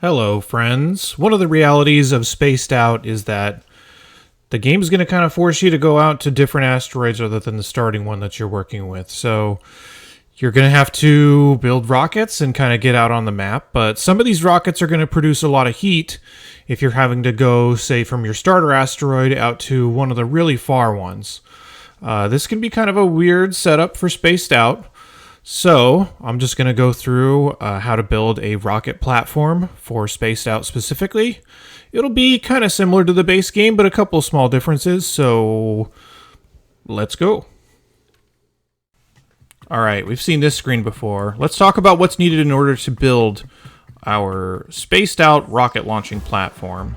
Hello, friends. One of the realities of Spaced Out is that the game is going to kind of force you to go out to different asteroids other than the starting one that you're working with. So you're going to have to build rockets and kind of get out on the map. But some of these rockets are going to produce a lot of heat if you're having to go, say, from your starter asteroid out to one of the really far ones. This can be kind of a weird setup for Spaced Out. So I'm just going to go through how to build a rocket platform for Spaced Out specifically. It'll be kind of similar to the base game, but a couple of small differences, so let's go. Alright, we've seen this screen before. Let's talk about what's needed in order to build our Spaced Out rocket launching platform.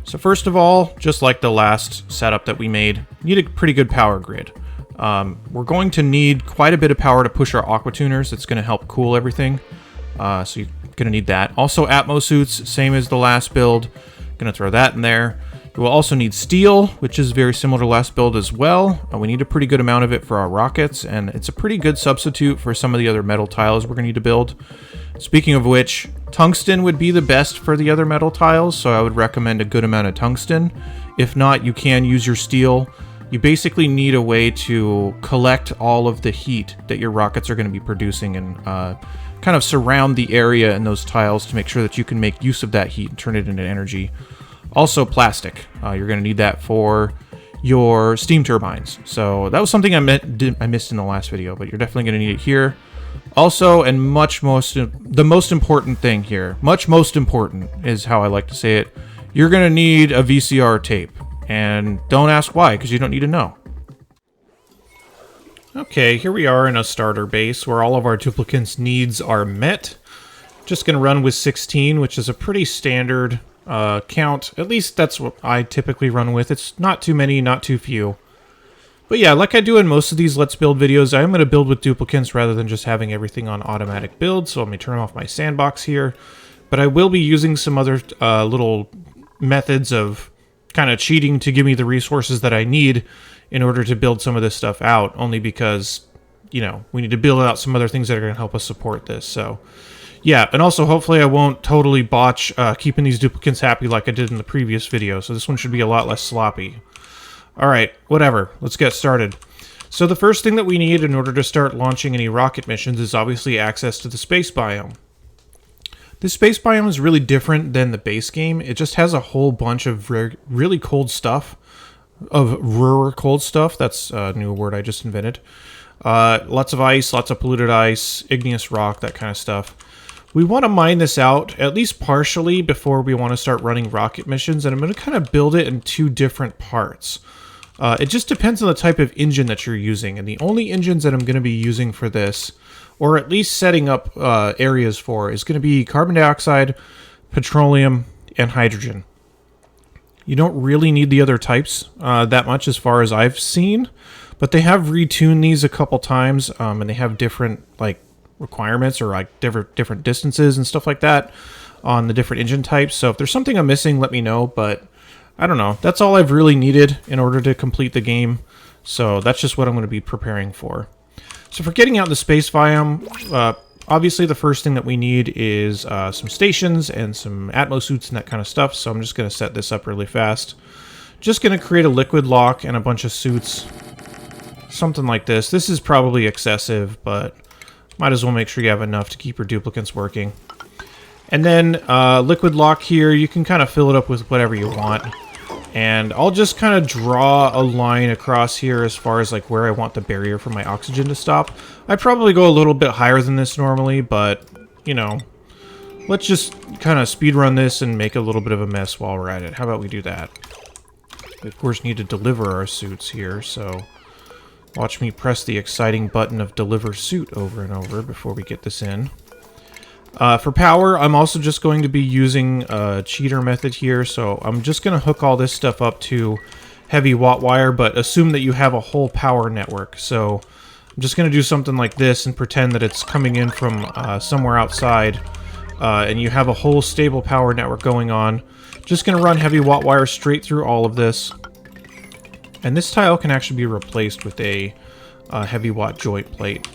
So first of all, just like the last setup that we made, you need a pretty good power grid. We're going to need quite a bit of power to push our aqua tuners. It's going to help cool everything. So you're going to need that. Also, Atmo suits, same as the last build. Going to throw that in there. We will also need steel, which is very similar to last build as well. We need a pretty good amount of it for our rockets, and it's a pretty good substitute for some of the other metal tiles we're going to need to build. Speaking of which, tungsten would be the best for the other metal tiles, so I would recommend a good amount of tungsten. If not, you can use your steel. You basically need a way to collect all of the heat that your rockets are going to be producing and kind of surround the area in those tiles to make sure that you can make use of that heat and turn it into energy. Also, plastic. You're going to need that for your steam turbines. So that was something I missed in the last video, but you're definitely going to need it here. Also, and the most important thing here, most important is how I like to say it, you're going to need a VCR tape. And don't ask why, because you don't need to know. Okay, here we are in a starter base where all of our duplicants' needs are met. Just going to run with 16, which is a pretty standard count. At least that's what I typically run with. It's not too many, not too few. But yeah, like I do in most of these Let's Build videos, I'm going to build with duplicants rather than just having everything on automatic build. So let me turn off my sandbox here. But I will be using some other little methods of kind of cheating to give me the resources that I need in order to build some of this stuff out, only because, you know, we need to build out some other things that are going to help us support this. So yeah, and also hopefully I won't totally botch keeping these duplicants happy like I did in the previous video, so this one should be a lot less sloppy. Alright, whatever, let's get started. So the first thing that we need in order to start launching any rocket missions is obviously access to the space biome. This space biome is really different than the base game. It just has a whole bunch of really cold stuff. Cold stuff. That's a new word I just invented. Lots of ice, lots of polluted ice, igneous rock, that kind of stuff. We want to mine this out, at least partially, before we want to start running rocket missions. And I'm going to kind of build it in two different parts. It just depends on the type of engine that you're using. And the only engines that I'm going to be using for this, or at least setting up areas for, is going to be carbon dioxide, petroleum, and hydrogen. You don't really need the other types that much as far as I've seen, but they have retuned these a couple times, and they have different like requirements or like different distances and stuff like that on the different engine types. So if there's something I'm missing, let me know, but I don't know. That's all I've really needed in order to complete the game, so that's just what I'm going to be preparing for. So for getting out the space biome, obviously the first thing that we need is some stations and some Atmo suits and that kind of stuff. So I'm just going to set this up really fast. Just going to create a liquid lock and a bunch of suits. Something like this. This is probably excessive, but might as well make sure you have enough to keep your duplicants working. And then liquid lock here, you can kind of fill it up with whatever you want. And I'll just kind of draw a line across here as far as like where I want the barrier for my oxygen to stop. I'd probably go a little bit higher than this normally, but, you know, let's just kind of speedrun this and make a little bit of a mess while we're at it. How about we do that? We, of course, need to deliver our suits here, so watch me press the exciting button of deliver suit over and over before we get this in. For power, I'm also just going to be using a cheater method here, so I'm just going to hook all this stuff up to heavy watt wire, but assume that you have a whole power network. So I'm just going to do something like this and pretend that it's coming in from somewhere outside, and you have a whole stable power network going on. Just going to run heavy watt wire straight through all of this. And this tile can actually be replaced with a heavy watt joint plate.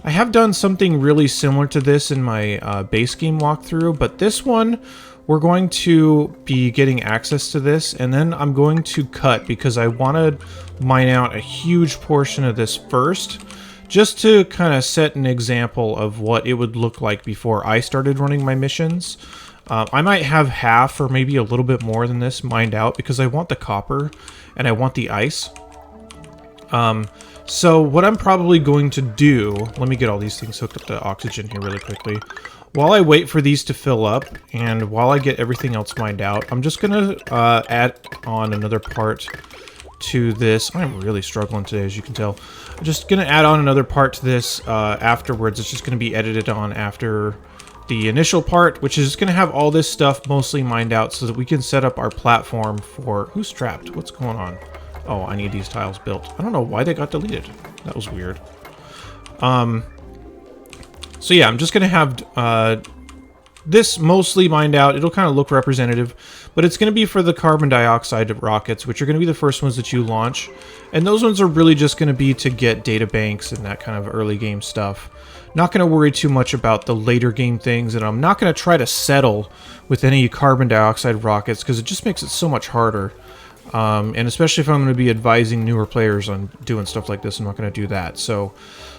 I have done something really similar to this in my base game walkthrough, but this one we're going to be getting access to this, and then I'm going to cut because I want to mine out a huge portion of this first, just to kind of set an example of what it would look like before I started running my missions. I might have half or maybe a little bit more than this mined out because I want the copper and I want the ice. So what I'm probably going to do, let me get all these things hooked up to oxygen here really quickly. While I wait for these to fill up and while I get everything else mined out, I'm just going to add on another part to this. I'm really struggling today, as you can tell. I'm just going to add on another part to this afterwards. It's just going to be edited on after the initial part, which is going to have all this stuff mostly mined out so that we can set up our platform for... Who's trapped? What's going on? Oh, I need these tiles built. I don't know why they got deleted. That was weird. So yeah, I'm just going to have this mostly mined out. It'll kind of look representative, but it's going to be for the carbon dioxide rockets, which are going to be the first ones that you launch. And those ones are really just going to be to get data banks and that kind of early game stuff. Not going to worry too much about the later game things, and I'm not going to try to settle with any carbon dioxide rockets because it just makes it so much harder. And especially if I'm going to be advising newer players on doing stuff like this, I'm not going to do that. So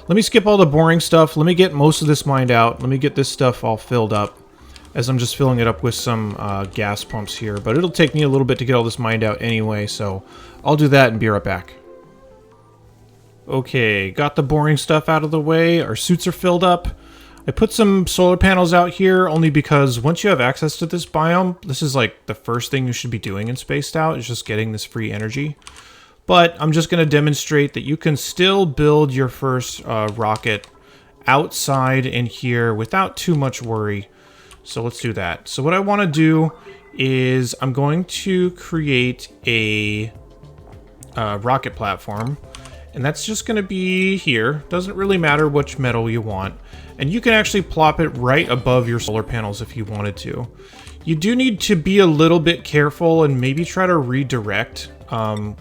let me skip all the boring stuff. Let me get most of this mined out. Let me get this stuff all filled up as I'm just filling it up with some gas pumps here. But it'll take me a little bit to get all this mined out anyway, so I'll do that and be right back. Okay, got the boring stuff out of the way. Our suits are filled up. I put some solar panels out here only because once you have access to this biome, this is like the first thing you should be doing in Spaced Out, is just getting this free energy. But I'm just going to demonstrate that you can still build your first rocket outside in here without too much worry. So let's do that. So what I want to do is I'm going to create a rocket platform. And that's just going to be here. Doesn't really matter which metal you want. And you can actually plop it right above your solar panels if you wanted to. You do need to be a little bit careful and maybe try to redirect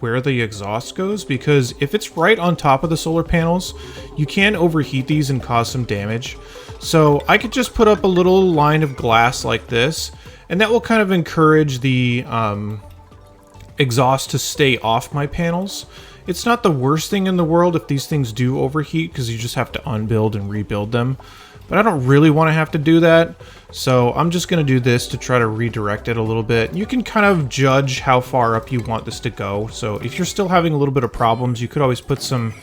where the exhaust goes, because if it's right on top of the solar panels, you can overheat these and cause some damage. So I could just put up a little line of glass like this, and that will kind of encourage the exhaust to stay off my panels. It's not the worst thing in the world if these things do overheat, because you just have to unbuild and rebuild them. But I don't really want to have to do that, so I'm just going to do this to try to redirect it a little bit. You can kind of judge how far up you want this to go, so if you're still having a little bit of problems, you could always put some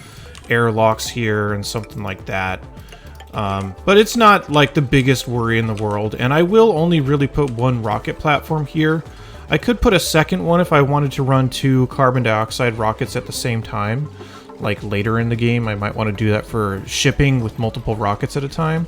airlocks here and something like that. But it's not like the biggest worry in the world, and I will only really put one rocket platform here. I could put a second one if I wanted to run 2 carbon dioxide rockets at the same time. Like later in the game, I might want to do that for shipping with multiple rockets at a time.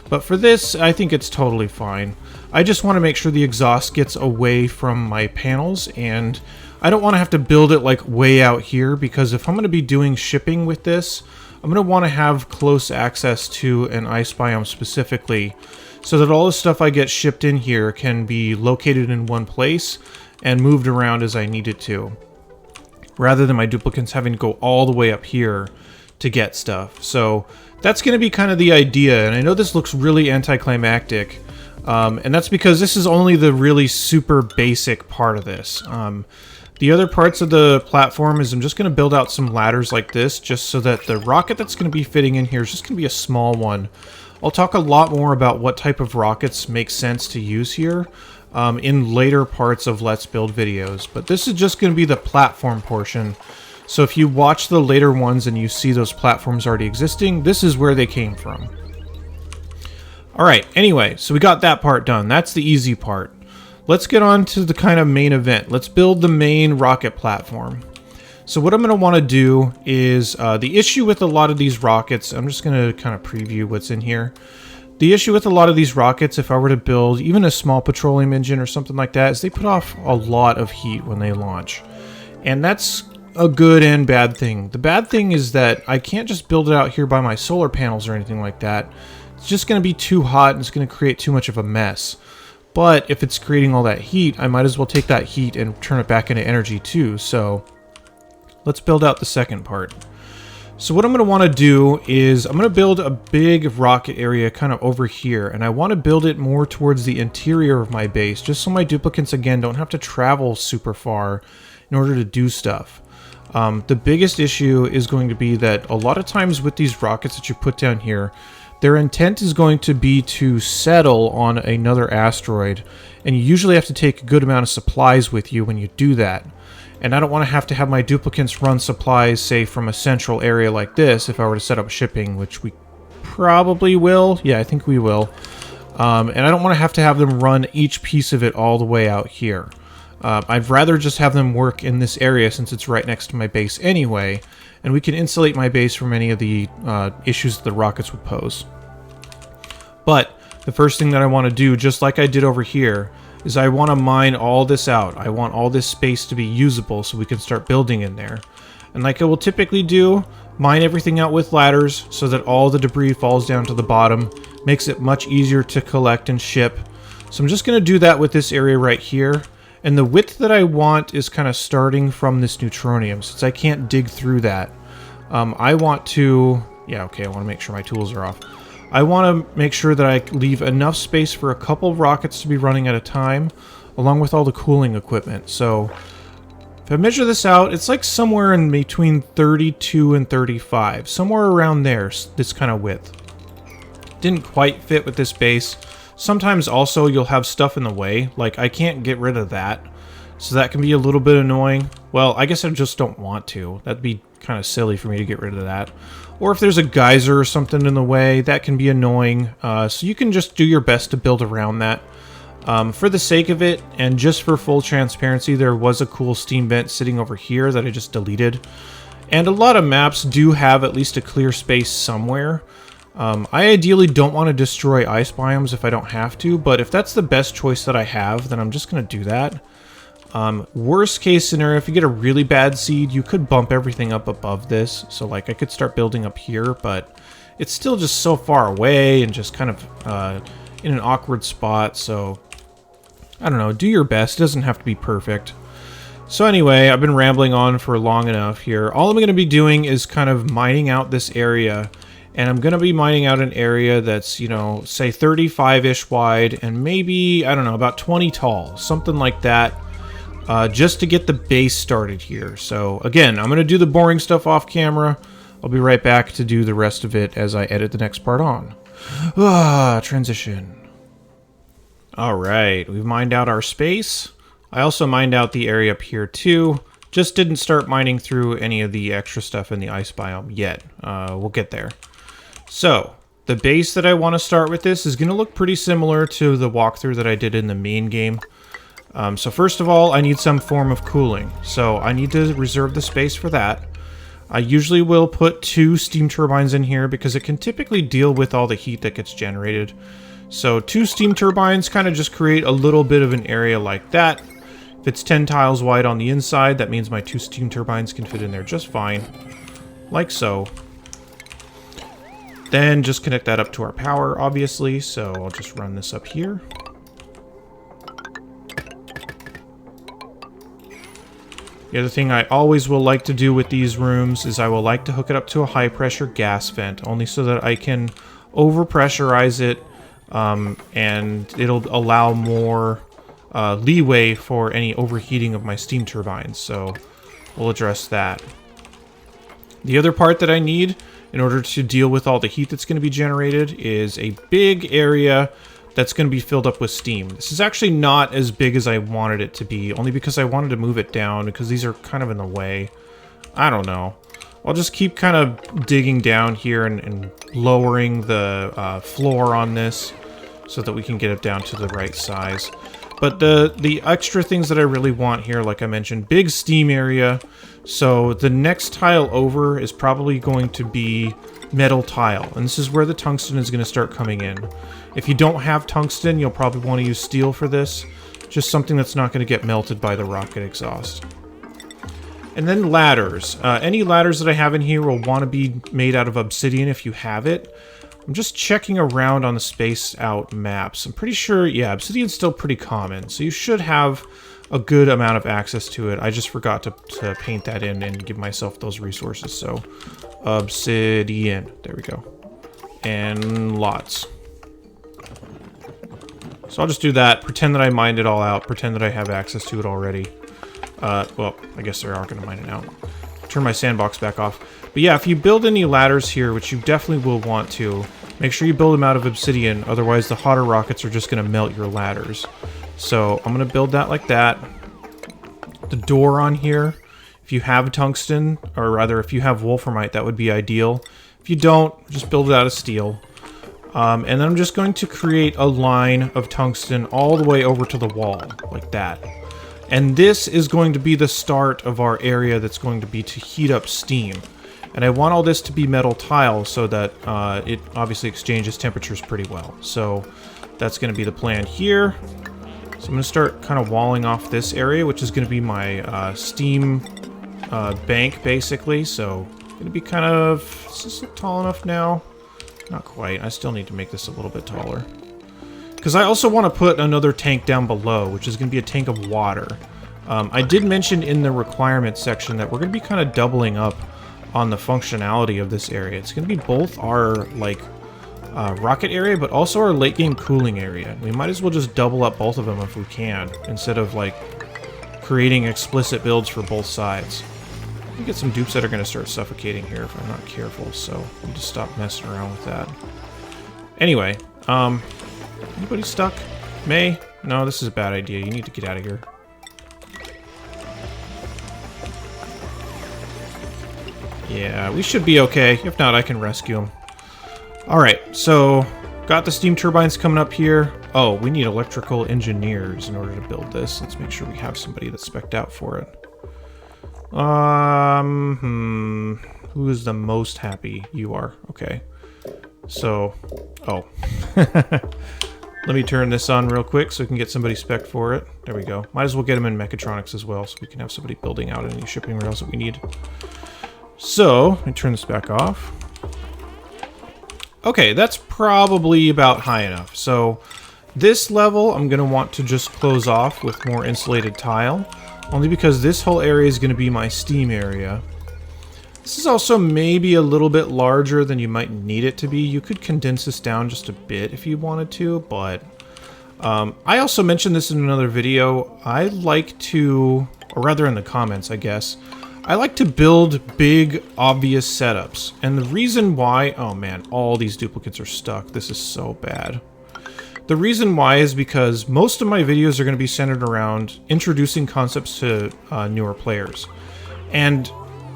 But for this, I think it's totally fine. I just want to make sure the exhaust gets away from my panels, and I don't want to have to build it like way out here, because if I'm going to be doing shipping with this, I'm going to want to have close access to an ice biome specifically, so that all the stuff I get shipped in here can be located in one place and moved around as I need it to, rather than my duplicates having to go all the way up here to get stuff. So that's going to be kind of the idea, and I know this looks really anticlimactic, and that's because this is only the really super basic part of this. The other parts of the platform is I'm just going to build out some ladders like this, just so that the rocket that's going to be fitting in here is just going to be a small one. I'll talk a lot more about what type of rockets make sense to use here in later parts of Let's Build videos, but this is just going to be the platform portion. So if you watch the later ones and you see those platforms already existing, this is where they came from. Alright, anyway, so we got that part done. That's the easy part. Let's get on to the kind of main event. Let's build the main rocket platform. So what I'm going to want to do is, the issue with a lot of these rockets, I'm just going to kind of preview what's in here. The issue with a lot of these rockets, if I were to build even a small petroleum engine or something like that, is they put off a lot of heat when they launch. And that's a good and bad thing. The bad thing is that I can't just build it out here by my solar panels or anything like that. It's just going to be too hot and it's going to create too much of a mess. But if it's creating all that heat, I might as well take that heat and turn it back into energy too. So let's build out the second part. So what I'm going to want to do is I'm going to build a big rocket area kind of over here, and I want to build it more towards the interior of my base, just so my duplicants, again, don't have to travel super far in order to do stuff. The biggest issue is going to be that a lot of times with these rockets that you put down here, their intent is going to be to settle on another asteroid, and you usually have to take a good amount of supplies with you when you do that. And I don't want to have my duplicants run supplies, say, from a central area like this if I were to set up shipping, which we probably will. Yeah, I think we will. And I don't want to have them run each piece of it all the way out here. I'd rather just have them work in this area since it's right next to my base anyway, and we can insulate my base from any of the issues that the rockets would pose. But the first thing that I want to do, just like I did over here, is I want to mine all this out. I want all this space to be usable so we can start building in there. And like I will typically do, mine everything out with ladders so that all the debris falls down to the bottom, makes it much easier to collect and ship. So I'm just going to do that with this area right here. And the width that I want is kind of starting from this neutronium, since I can't dig through that. I want to... Yeah, okay, I want to make sure my tools are off. I want to make sure that I leave enough space for a couple of rockets to be running at a time, along with all the cooling equipment. So, if I measure this out, it's like somewhere in between 32 and 35. Somewhere around there, this kind of width. Didn't quite fit with this base. Sometimes also you'll have stuff in the way, like I can't get rid of that. So that can be a little bit annoying. Well, I guess I just don't want to. That'd be kind of silly for me to get rid of that. Or if there's a geyser or something in the way, that can be annoying. So you can just do your best to build around that. For the sake of it, and just for full transparency, there was a cool steam vent sitting over here that I just deleted. And a lot of maps do have at least a clear space somewhere. I ideally don't want to destroy ice biomes if I don't have to, but if that's the best choice that I have, then I'm just going to do that. Worst case scenario, if you get a really bad seed, you could bump everything up above this. So like I could start building up here, but it's still just so far away and just kind of in an awkward spot. So I don't know, do your best. It doesn't have to be perfect. So anyway, I've been rambling on for long enough here. All I'm going to be doing is kind of mining out this area. And I'm going to be mining out an area that's, you know, say 35-ish wide and maybe, I don't know, about 20 tall. Something like that. Just to get the base started here. So again, I'm going to do the boring stuff off camera. I'll be right back to do the rest of it as I edit the next part on. Transition. Alright, we've mined out our space. I also mined out the area up here too. Just didn't start mining through any of the extra stuff in the ice biome yet. We'll get there. So, the base that I want to start with this is going to look pretty similar to the walkthrough that I did in the main game. So first of all, I need some form of cooling. So I need to reserve the space for that. I usually will put 2 steam turbines in here because it can typically deal with all the heat that gets generated. So 2 steam turbines kind of just create a little bit of an area like that. If it's 10 tiles wide on the inside, that means my 2 steam turbines can fit in there just fine. Like so. Then just connect that up to our power, obviously. So I'll just run this up here. The other thing I always will like to do with these rooms is I will like to hook it up to a high pressure gas vent, only so that I can overpressurize it and it'll allow more leeway for any overheating of my steam turbines. So we'll address that. The other part that I need in order to deal with all the heat that's going to be generated is a big area that's going to be filled up with steam. This is actually not as big as I wanted it to be, only because I wanted to move it down, because these are kind of in the way. I don't know. I'll just keep kind of digging down here and lowering the floor on this so that we can get it down to the right size. But the extra things that I really want here, like I mentioned, big steam area. So the next tile over is probably going to be metal tile, and this is where the tungsten is going to start coming in. If you don't have tungsten, you'll probably want to use steel for this. Just something that's not going to get melted by the rocket exhaust. And then ladders. Any ladders that I have in here will want to be made out of obsidian if you have it. I'm just checking around on the space out maps. I'm pretty sure, yeah, obsidian's still pretty common. So you should have a good amount of access to it. I just forgot to paint that in and give myself those resources. So obsidian, there we go. And lots. So I'll just do that, pretend that I mined it all out, pretend that I have access to it already. Well, I guess they are going to mine it out. Turn my sandbox back off. But yeah, if you build any ladders here, which you definitely will want to, make sure you build them out of obsidian, otherwise the hotter rockets are just going to melt your ladders. So I'm going to build that like that. The door on here, if you have tungsten, or rather if you have wolframite, that would be ideal. If you don't, just build it out of steel. And then I'm just going to create a line of tungsten all the way over to the wall, like that. And this is going to be the start of our area that's going to be to heat up steam. And I want all this to be metal tile so that it obviously exchanges temperatures pretty well. So that's going to be the plan here. So I'm going to start kind of walling off this area, which is going to be my steam bank, basically. So going to be kind of... Is this tall enough now? Not quite. I still need to make this a little bit taller. Because I also want to put another tank down below, which is going to be a tank of water. I did mention in the requirements section that we're going to be kind of doubling up on the functionality of this area. It's going to be both our, like, rocket area, but also our late game cooling area. We might as well just double up both of them if we can, instead of, like, creating explicit builds for both sides. We get some dupes that are going to start suffocating here if I'm not careful, so we just stop messing around with that. Anyway, anybody stuck? May? No, this is a bad idea. You need to get out of here. Yeah, we should be okay. If not, I can rescue him. Alright, so got the steam turbines coming up here. Oh, we need electrical engineers in order to build this. Let's make sure we have somebody that's spec'd out for it. Who is the most happy? You are. Okay. So, oh. Let me turn this on real quick so we can get somebody spec'd for it. There we go. Might as well get them in mechatronics as well so we can have somebody building out any shipping rails that we need. So, let me turn this back off. Okay, that's probably about high enough. So, this level I'm going to want to just close off with more insulated tile. Only because this whole area is going to be my steam area. This is also maybe a little bit larger than you might need it to be. You could condense this down just a bit if you wanted to, but... I also mentioned this in another video. I like to, or rather in the comments, I guess, I like to build big, obvious setups. And the reason why... Oh man, all these duplicates are stuck. This is so bad. The reason why is because most of my videos are going to be centered around introducing concepts to newer players. And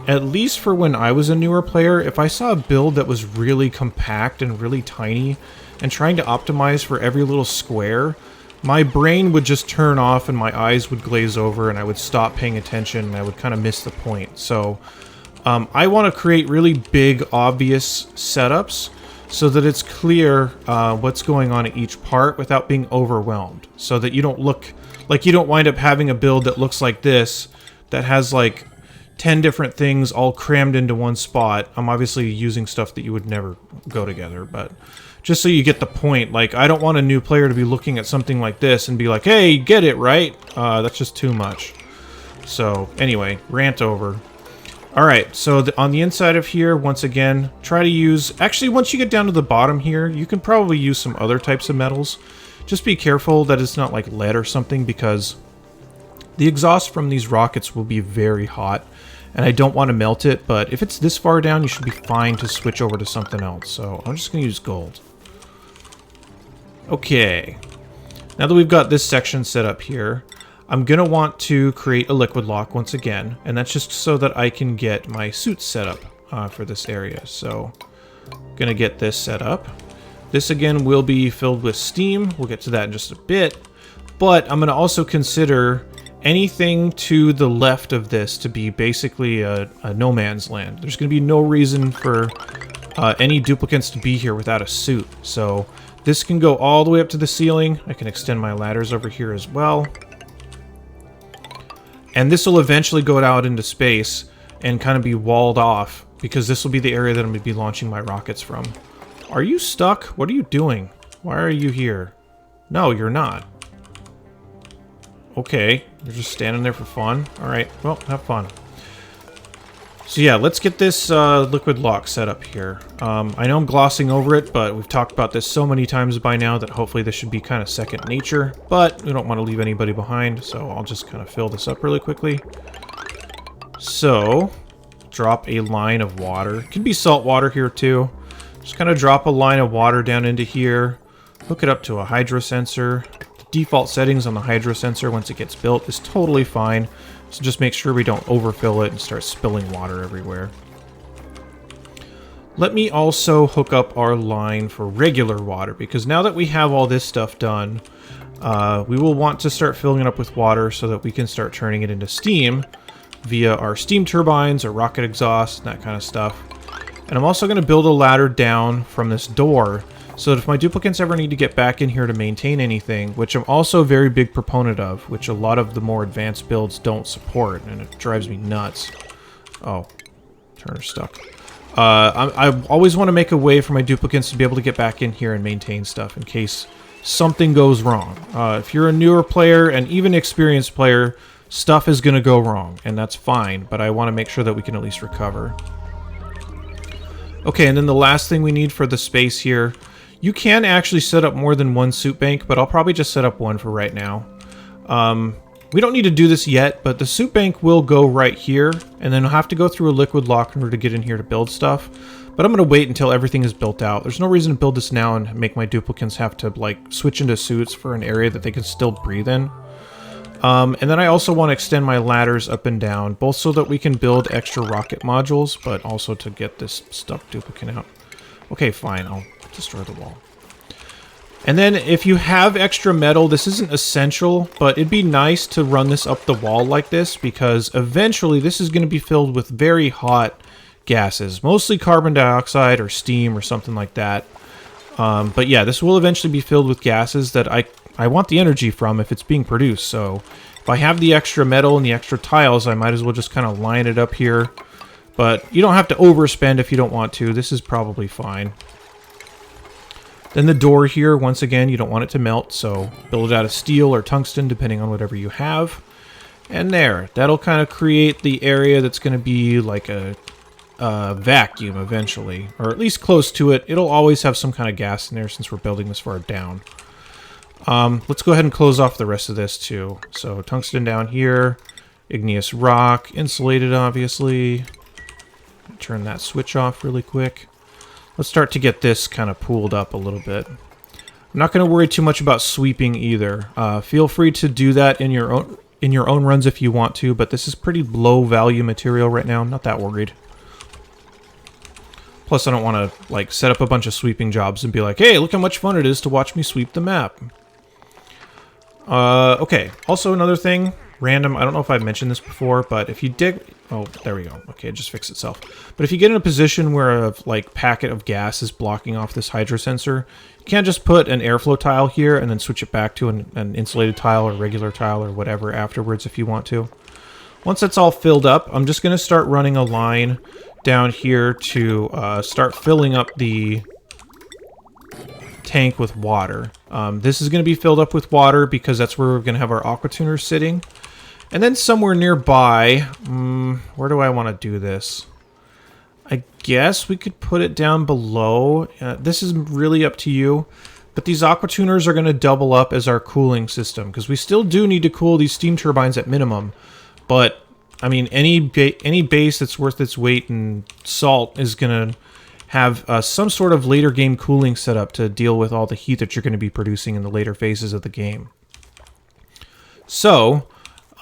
at least for when I was a newer player, if I saw a build that was really compact and really tiny and trying to optimize for every little square, my brain would just turn off and my eyes would glaze over and I would stop paying attention and I would kind of miss the point. So I want to create really big, obvious setups so that it's clear what's going on at each part without being overwhelmed. So that you don't look like you don't wind up having a build that looks like this, that has like 10 different things all crammed into one spot. I'm obviously using stuff that you would never go together, but just so you get the point, like I don't want a new player to be looking at something like this and be like, hey, get it, right? That's just too much. So anyway, rant over. Alright, so on the inside of here, once again, try to use... Actually, once you get down to the bottom here, you can probably use some other types of metals. Just be careful that it's not like lead or something, because the exhaust from these rockets will be very hot, and I don't want to melt it, but if it's this far down, you should be fine to switch over to something else. So I'm just going to use gold. Okay. Now that we've got this section set up here, I'm going to want to create a liquid lock once again, and that's just so that I can get my suits set up for this area. So, going to get this set up. This again will be filled with steam. We'll get to that in just a bit. But I'm going to also consider anything to the left of this to be basically a no man's land. There's going to be no reason for any duplicates to be here without a suit. So, this can go all the way up to the ceiling. I can extend my ladders over here as well. And this will eventually go out into space and kind of be walled off, because this will be the area that I'm going to be launching my rockets from. Are you stuck? What are you doing? Why are you here? No, you're not. okay. You're just standing there for fun. Alright, well, have fun. So yeah, let's get this liquid lock set up here. I know I'm glossing over it, but we've talked about this so many times by now that hopefully this should be kind of second nature. But we don't want to leave anybody behind, so I'll just kind of fill this up really quickly. So, drop a line of water. It can be salt water here too. Just kind of drop a line of water down into here. Hook it up to a hydro sensor. The default settings on the hydro sensor once it gets built is totally fine. So just make sure we don't overfill it and start spilling water everywhere. Let me also hook up our line for regular water, because now that we have all this stuff done, we will want to start filling it up with water so that we can start turning it into steam via our steam turbines or rocket exhaust and that kind of stuff. And I'm also going to build a ladder down from this door so that if my duplicants ever need to get back in here to maintain anything, which I'm also a very big proponent of, which a lot of the more advanced builds don't support, and it drives me nuts. Oh, turner's stuck. I always want to make a way for my duplicants to be able to get back in here and maintain stuff in case something goes wrong. If you're a newer player and even experienced player, stuff is going to go wrong, and that's fine, but I want to make sure that we can at least recover. Okay, and then the last thing we need for the space here, you can actually set up more than one soup bank, but I'll probably just set up one for right now. We don't need to do this yet, but the soup bank will go right here, and then I'll have to go through a liquid lock in order to get in here to build stuff. But I'm going to wait until everything is built out. There's no reason to build this now and make my duplicants have to, like, switch into suits for an area that they can still breathe in. And then I also want to extend my ladders up and down, both so that we can build extra rocket modules, but also to get this stuck duplicant out. Okay, fine, I'll destroy the wall. And then if you have extra metal, this isn't essential, but it'd be nice to run this up the wall like this, because eventually this is going to be filled with very hot gases, mostly carbon dioxide or steam or something like that. But yeah, this will eventually be filled with gases that I want the energy from if it's being produced. So if I have the extra metal and the extra tiles, I might as well just kind of line it up here. But you don't have to overspend if you don't want to. This is probably fine. Then the door here, once again, you don't want it to melt, so build it out of steel or tungsten, depending on whatever you have. And there, that'll kind of create the area that's going to be like a vacuum eventually, or at least close to it. It'll always have some kind of gas in there since we're building this far down. Let's go ahead and close off the rest of this too. So tungsten down here, igneous rock, insulated obviously. Turn that switch off really quick. Let's start to get this kind of pooled up a little bit. I'm not going to worry too much about sweeping either. Feel free to do that in your own runs if you want to, but this is pretty low value material right now. I'm not that worried. Plus, I don't want to like set up a bunch of sweeping jobs and be like, hey, look how much fun it is to watch me sweep the map. Okay, also another thing, random, I don't know if I've mentioned this before, but if you dig... Oh, there we go. Okay, it just fixed itself. But if you get in a position where a like packet of gas is blocking off this hydro sensor, you can't just put an airflow tile here and then switch it back to an insulated tile or regular tile or whatever afterwards if you want to. Once that's all filled up, I'm just going to start running a line down here to start filling up the tank with water. This is going to be filled up with water because that's where we're going to have our aqua tuners sitting. And then somewhere nearby, where do I want to do this? I guess we could put it down below. This is really up to you. But these aqua tuners are going to double up as our cooling system, because we still do need to cool these steam turbines at minimum. But, I mean, any base that's worth its weight in salt is going to have some sort of later game cooling setup to deal with all the heat that you're going to be producing in the later phases of the game. So...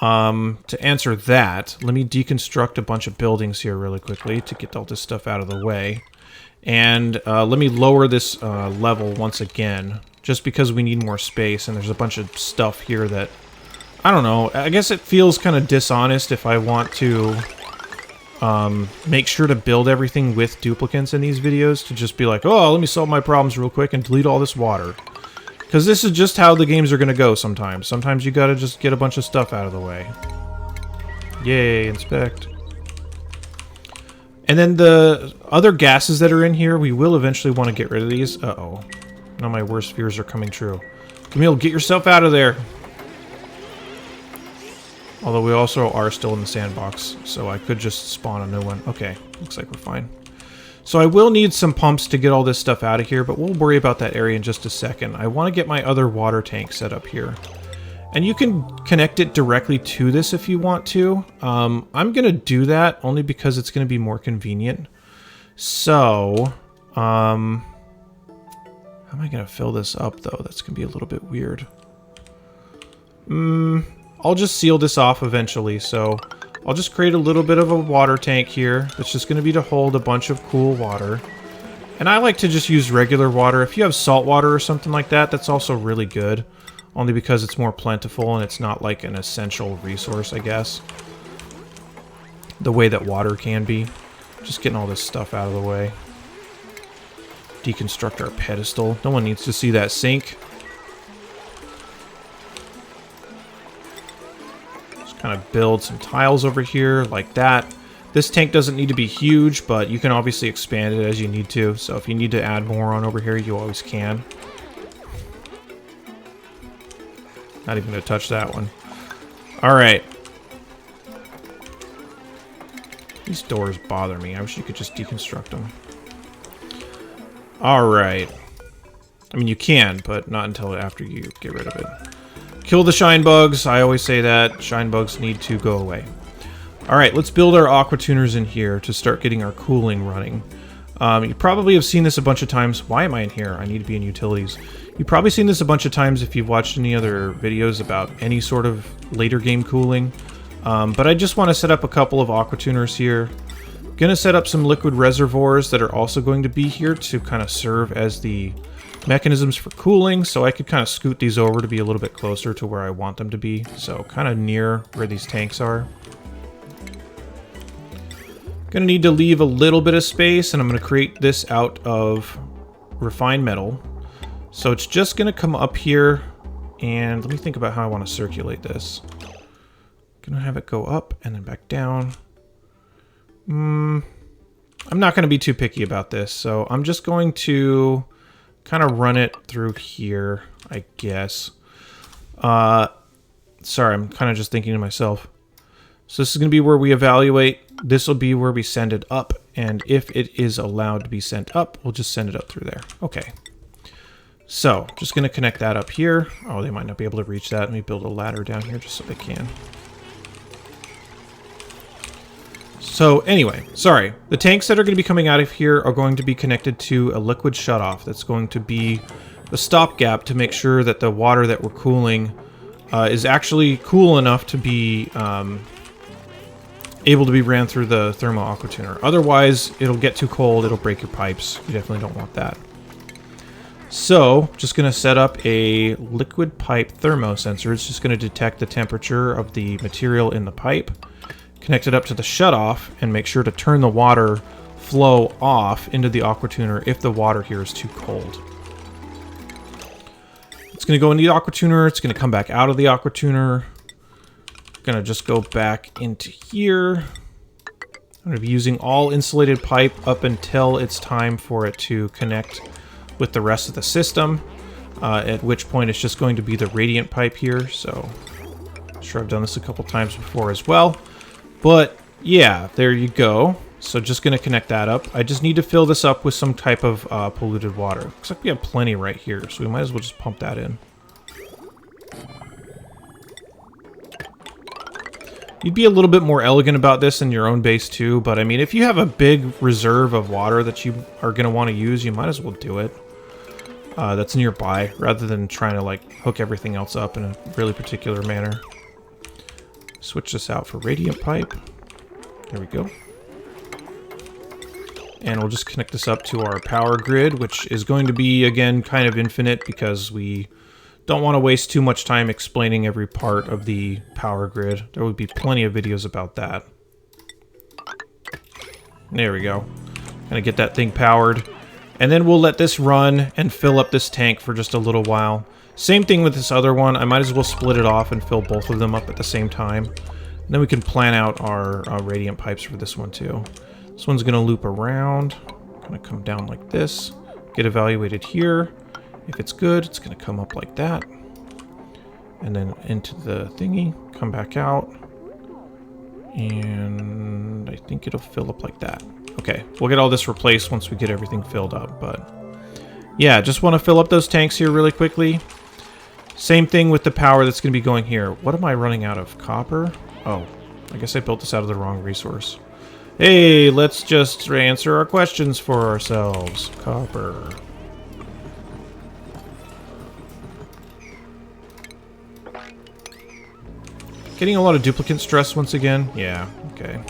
to answer that, let me deconstruct a bunch of buildings here really quickly to get all this stuff out of the way. And let me lower this level once again, just because we need more space, and there's a bunch of stuff here that, I don't know, I guess it feels kind of dishonest if I want to make sure to build everything with duplicants in these videos, to just be like, oh, let me solve my problems real quick and delete all this water. Because this is just how the games are going to go sometimes. Sometimes you gotta just get a bunch of stuff out of the way. Yay, inspect. And then the other gases that are in here, we will eventually want to get rid of these. Uh-oh. Now my worst fears are coming true. Camille, get yourself out of there. Although we also are still in the sandbox, so I could just spawn a new one. Okay, looks like we're fine. So I will need some pumps to get all this stuff out of here, but we'll worry about that area in just a second. I want to get my other water tank set up here. And you can connect it directly to this if you want to. I'm going to do that only because it's going to be more convenient. So, how am I going to fill this up, though? That's going to be a little bit weird. I'll just seal this off eventually, so I'll just create a little bit of a water tank here. It's just going to be to hold a bunch of cool water. And I like to just use regular water. If you have salt water or something like that, that's also really good. Only because it's more plentiful and it's not like an essential resource, I guess. The way that water can be. Just getting all this stuff out of the way. Deconstruct our pedestal. No one needs to see that sink. Just kind of build some tiles over here like that. This tank doesn't need to be huge, but you can obviously expand it as you need to. So if you need to add more on over here, you always can. Not even going to touch that one. Alright. These doors bother me. I wish you could just deconstruct them. Alright. I mean, you can, but not until after you get rid of it. Kill the shine bugs. I always say that. Shine bugs need to go away. Alright, let's build our aqua tuners in here to start getting our cooling running. You probably have seen this a bunch of times. Why am I in here? I need to be in utilities. You've probably seen this a bunch of times if you've watched any other videos about any sort of later game cooling. But I just want to set up a couple of aqua tuners here. Gonna set up some liquid reservoirs that are also going to be here to kind of serve as the mechanisms for cooling, so I could kind of scoot these over to be a little bit closer to where I want them to be, so kind of near where these tanks are. Gonna need to leave a little bit of space, and I'm gonna create this out of refined metal. So it's just gonna come up here, and let me think about how I want to circulate this. Gonna have it go up and then back down. I'm not gonna be too picky about this, so I'm just going to kind of run it through here, I guess. Sorry, I'm kind of just thinking to myself. So this is going to be where we evaluate. This will be where we send it up. And if it is allowed to be sent up, we'll just send it up through there. Okay. So, just going to connect that up here. Oh, they might not be able to reach that. Let me build a ladder down here just so they can. So, anyway, sorry. The tanks that are going to be coming out of here are going to be connected to a liquid shutoff. That's going to be the stopgap to make sure that the water that we're cooling is actually cool enough to be able to be ran through the thermo aqua tuner. Otherwise, it'll get too cold, it'll break your pipes. You definitely don't want that. So, just going to set up a liquid pipe thermo sensor. It's just going to detect the temperature of the material in the pipe. Connect it up to the shutoff and make sure to turn the water flow off into the aqua tuner if the water here is too cold. It's going to go into the aqua tuner. It's going to come back out of the aqua tuner. Gonna just go back into here. I'm gonna be using all insulated pipe up until it's time for it to connect with the rest of the system, at which point it's just going to be the radiant pipe here. So I'm sure I've done this a couple times before as well, but yeah, there you go. So just gonna connect that up. I just need to fill this up with some type of polluted water. Looks like we have plenty right here, so we might as well just pump that in. You'd be a little bit more elegant about this in your own base too, but I mean, if you have a big reserve of water that you are going to want to use, you might as well do it. That's nearby, rather than trying to like hook everything else up in a really particular manner. Switch this out for radiant pipe. There we go. And we'll just connect this up to our power grid, which is going to be, again, kind of infinite because we don't want to waste too much time explaining every part of the power grid. There would be plenty of videos about that. There we go. Gonna get that thing powered. And then we'll let this run and fill up this tank for just a little while. Same thing with this other one. I might as well split it off and fill both of them up at the same time. And then we can plan out our radiant pipes for this one too. This one's gonna loop around. Gonna come down like this. Get evaluated here. If it's good, it's going to come up like that. And then into the thingy, come back out. And I think it'll fill up like that. Okay, we'll get all this replaced once we get everything filled up, but yeah, just want to fill up those tanks here really quickly. Same thing with the power that's going to be going here. What am I running out of? Copper? Oh, I guess I built this out of the wrong resource. Hey, let's just answer our questions for ourselves. Copper. Getting a lot of duplicant stress once again? Yeah, okay.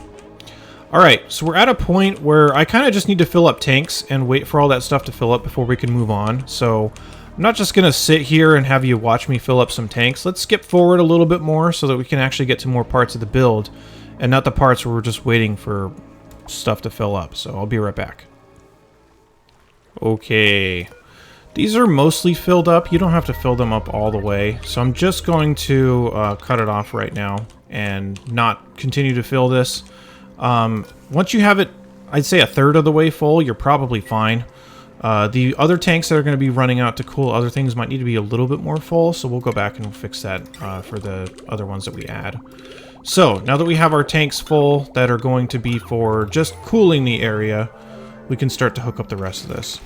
Alright, so we're at a point where I kind of just need to fill up tanks and wait for all that stuff to fill up before we can move on. So I'm not just going to sit here and have you watch me fill up some tanks. Let's skip forward a little bit more so that we can actually get to more parts of the build and not the parts where we're just waiting for stuff to fill up. So I'll be right back. Okay. These are mostly filled up. You don't have to fill them up all the way. So I'm just going to cut it off right now and not continue to fill this. Once you have it, I'd say a third of the way full, you're probably fine. The other tanks that are going to be running out to cool other things might need to be a little bit more full, so we'll go back and we'll fix that for the other ones that we add. So, now that we have our tanks full that are going to be for just cooling the area, we can start to hook up the rest of this.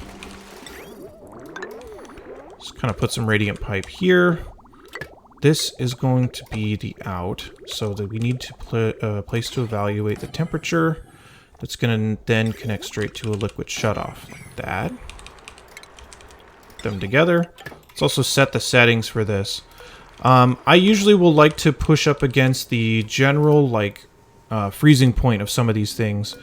Just kind of put some radiant pipe here. This is going to be the out, so that we need to place to evaluate the temperature. That's going to then connect straight to a liquid shutoff, like that. Put them together. Let's also set the settings for this. I usually will like to push up against the general, like, freezing point of some of these things.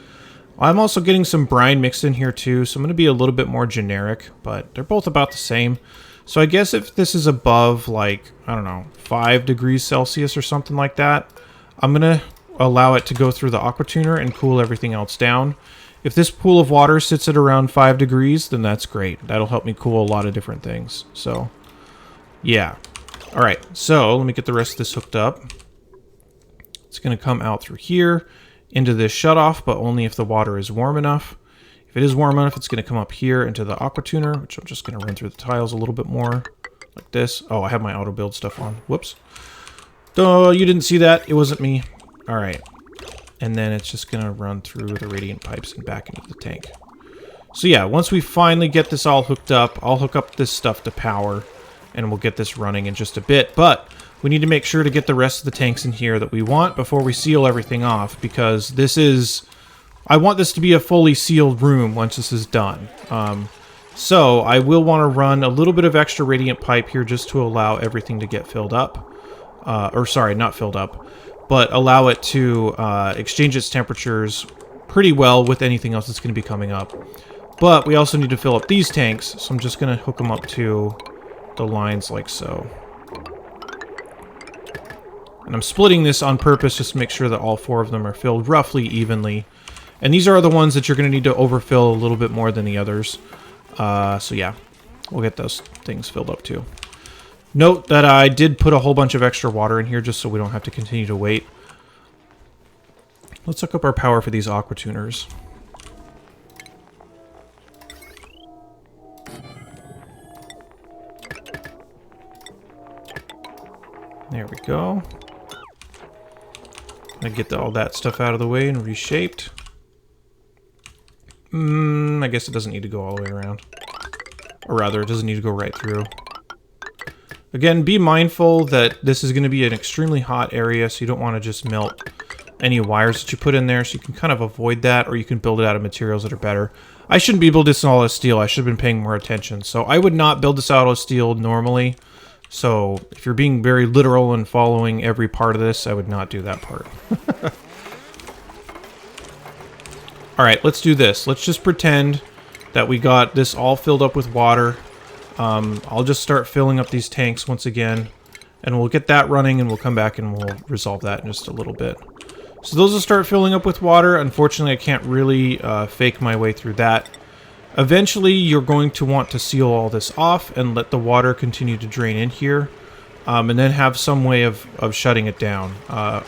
I'm also getting some brine mixed in here too, so I'm going to be a little bit more generic, but they're both about the same. So I guess if this is above, like, I don't know, 5 degrees Celsius or something like that, I'm going to allow it to go through the aqua tuner and cool everything else down. If this pool of water sits at around 5 degrees, then that's great. That'll help me cool a lot of different things. So, yeah. Alright, so let me get the rest of this hooked up. It's going to come out through here into this shutoff, but only if the water is warm enough. If it is warm enough, it's going to come up here into the aqua tuner, which I'm just going to run through the tiles a little bit more, like this. Oh, I have my auto build stuff on. Whoops. Oh, you didn't see that. It wasn't me. All right. And then it's just going to run through the radiant pipes and back into the tank. So yeah, once we finally get this all hooked up, I'll hook up this stuff to power, and we'll get this running in just a bit. But we need to make sure to get the rest of the tanks in here that we want before we seal everything off, because this is... I want this to be a fully sealed room once this is done. So I will want to run a little bit of extra radiant pipe here just to allow everything to get filled up. Or sorry, not filled up, but allow it to exchange its temperatures pretty well with anything else that's going to be coming up. But we also need to fill up these tanks, so I'm just going to hook them up to the lines like so. And I'm splitting this on purpose just to make sure that all 4 of them are filled roughly evenly. And these are the ones that you're going to need to overfill a little bit more than the others. So yeah, we'll get those things filled up too. Note that I did put a whole bunch of extra water in here just so we don't have to continue to wait. Let's hook up our power for these aqua tuners. There we go. Gonna get all that stuff out of the way and reshaped. I guess it doesn't need to go all the way around. Or rather, it doesn't need to go right through. Again, be mindful that this is going to be an extremely hot area, so you don't want to just melt any wires that you put in there, so you can kind of avoid that, or you can build it out of materials that are better. I shouldn't be building this all out of steel. I should have been paying more attention. So I would not build this out of steel normally. So if you're being very literal and following every part of this, I would not do that part. Alright, let's do this. Let's just pretend that we got this all filled up with water. I'll just start filling up these tanks once again, and we'll get that running, and we'll come back and we'll resolve that in just a little bit. So those will start filling up with water. Unfortunately, I can't really fake my way through that. Eventually, you're going to want to seal all this off and let the water continue to drain in here, and then have some way of shutting it down,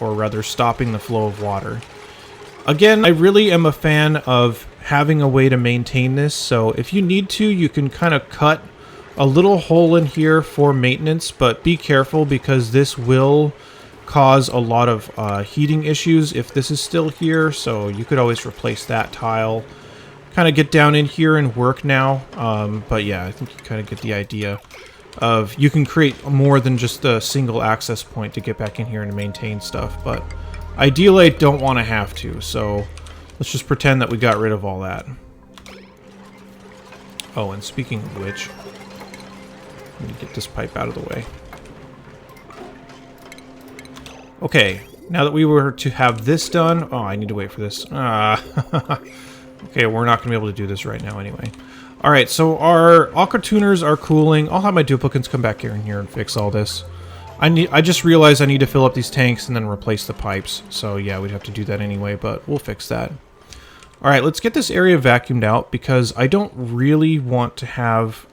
or rather stopping the flow of water. Again, I really am a fan of having a way to maintain this, so if you need to, you can kind of cut a little hole in here for maintenance, but be careful because this will cause a lot of heating issues if this is still here, so you could always replace that tile. Kind of get down in here and work now, but yeah, I think you kind of get the idea of you can create more than just a single access point to get back in here and maintain stuff, but ideally I don't want to have to, so let's just pretend that we got rid of all that. Oh, and speaking of which, let me get this pipe out of the way. Okay, now that we were to have this done... Oh, I need to wait for this. Okay, we're not going to be able to do this right now anyway. Alright, so our aqua tuners are cooling. I'll have my duplicates come back in here and fix all this. I just realized I need to fill up these tanks and then replace the pipes. So yeah, we'd have to do that anyway, but we'll fix that. Alright, let's get this area vacuumed out because I don't really want to have...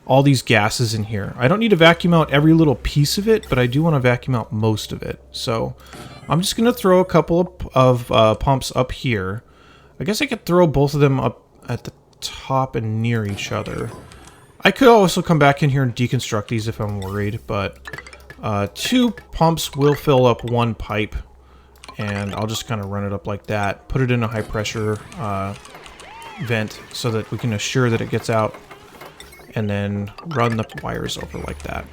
all these gases in here. I don't need to vacuum out every little piece of it, but I do want to vacuum out most of it. So I'm just going to throw a couple of pumps up here. I guess I could throw both of them up at the top and near each other. I could also come back in here and deconstruct these if I'm worried, but 2 pumps will fill up 1 pipe, and I'll just kind of run it up like that. Put it in a high pressure vent so that we can assure that it gets out, and then run the wires over like that.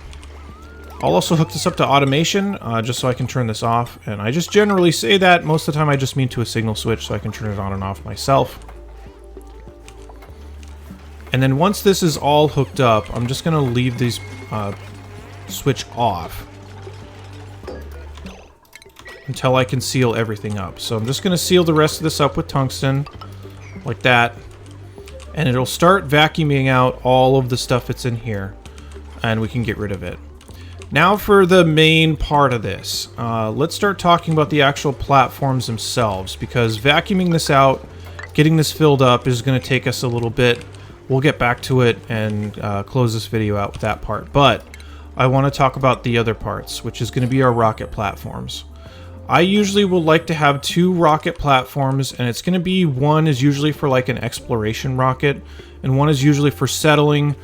I'll also hook this up to automation, just so I can turn this off, and I just generally say that. Most of the time I just mean to a signal switch so I can turn it on and off myself. And then once this is all hooked up, I'm just going to leave these switch off until I can seal everything up. So I'm just going to seal the rest of this up with tungsten, like that. And it'll start vacuuming out all of the stuff that's in here, and we can get rid of it. Now for the main part of this. Let's start talking about the actual platforms themselves, because vacuuming this out, getting this filled up is going to take us a little bit. We'll get back to it and close this video out with that part. But I want to talk about the other parts, which is going to be our rocket platforms. I usually will like to have 2 rocket platforms, and it's going to be, one is usually for like an exploration rocket, and one is usually for settling.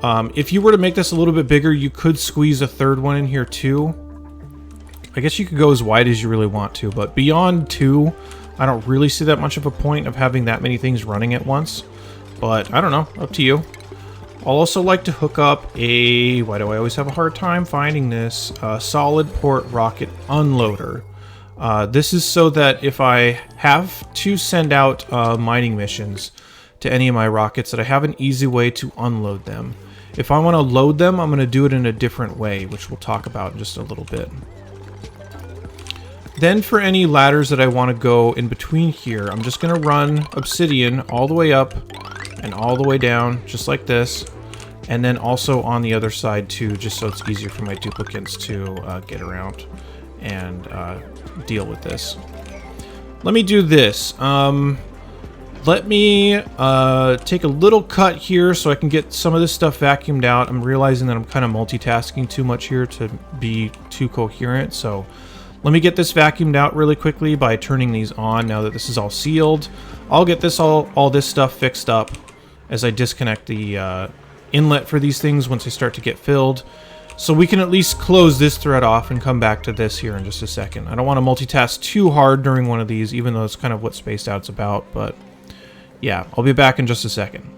If you were to make this a little bit bigger, you could squeeze a 3rd one in here too. I guess you could go as wide as you really want to, but beyond 2, I don't really see that much of a point of having that many things running at once. But I don't know, up to you. I'll also like to hook up a, why do I always have a hard time finding this, solid port rocket unloader. This is so that if I have to send out mining missions to any of my rockets, that I have an easy way to unload them. If I want to load them, I'm going to do it in a different way, which we'll talk about in just a little bit. Then for any ladders that I want to go in between here, I'm just going to run obsidian all the way up and all the way down, just like this. And then also on the other side too, just so it's easier for my duplicates to get around and deal with this. Let me do this. Let me take a little cut here so I can get some of this stuff vacuumed out. I'm realizing that I'm kind of multitasking too much here to be too coherent, so let me get this vacuumed out really quickly by turning these on now that this is all sealed. I'll get this all this stuff fixed up as I disconnect the inlet for these things once they start to get filled. So we can at least close this thread off and come back to this here in just a second. I don't want to multitask too hard during one of these, even though it's kind of what Spaced Out's about, but yeah, I'll be back in just a second.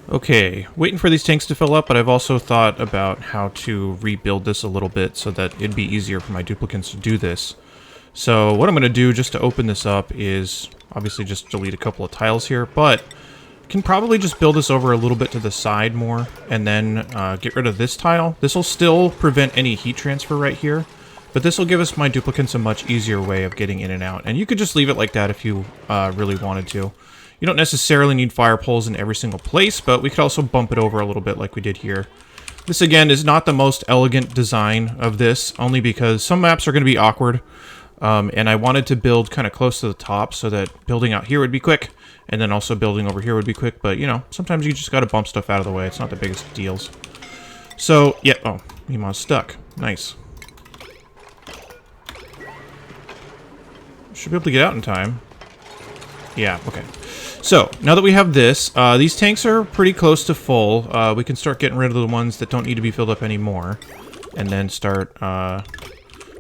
Okay, waiting for these tanks to fill up, but I've also thought about how to rebuild this a little bit so that it'd be easier for my duplicates to do this. So what I'm going to do just to open this up is obviously just delete a couple of tiles here, but can probably just build this over a little bit to the side more and then get rid of this tile. This will still prevent any heat transfer right here, but this will give us my duplicates a much easier way of getting in and out. And you could just leave it like that if you really wanted to. You don't necessarily need fire poles in every single place, but we could also bump it over a little bit like we did here. This, again, is not the most elegant design of this, only because some maps are going to be awkward. And I wanted to build kind of close to the top so that building out here would be quick, and then also building over here would be quick. But, you know, sometimes you just got to bump stuff out of the way. It's not the biggest of deals. So, yeah. Oh, Mima's stuck. Nice. Should be able to get out in time. Yeah, okay. So, now that we have this, these tanks are pretty close to full. We can start getting rid of the ones that don't need to be filled up anymore. And then start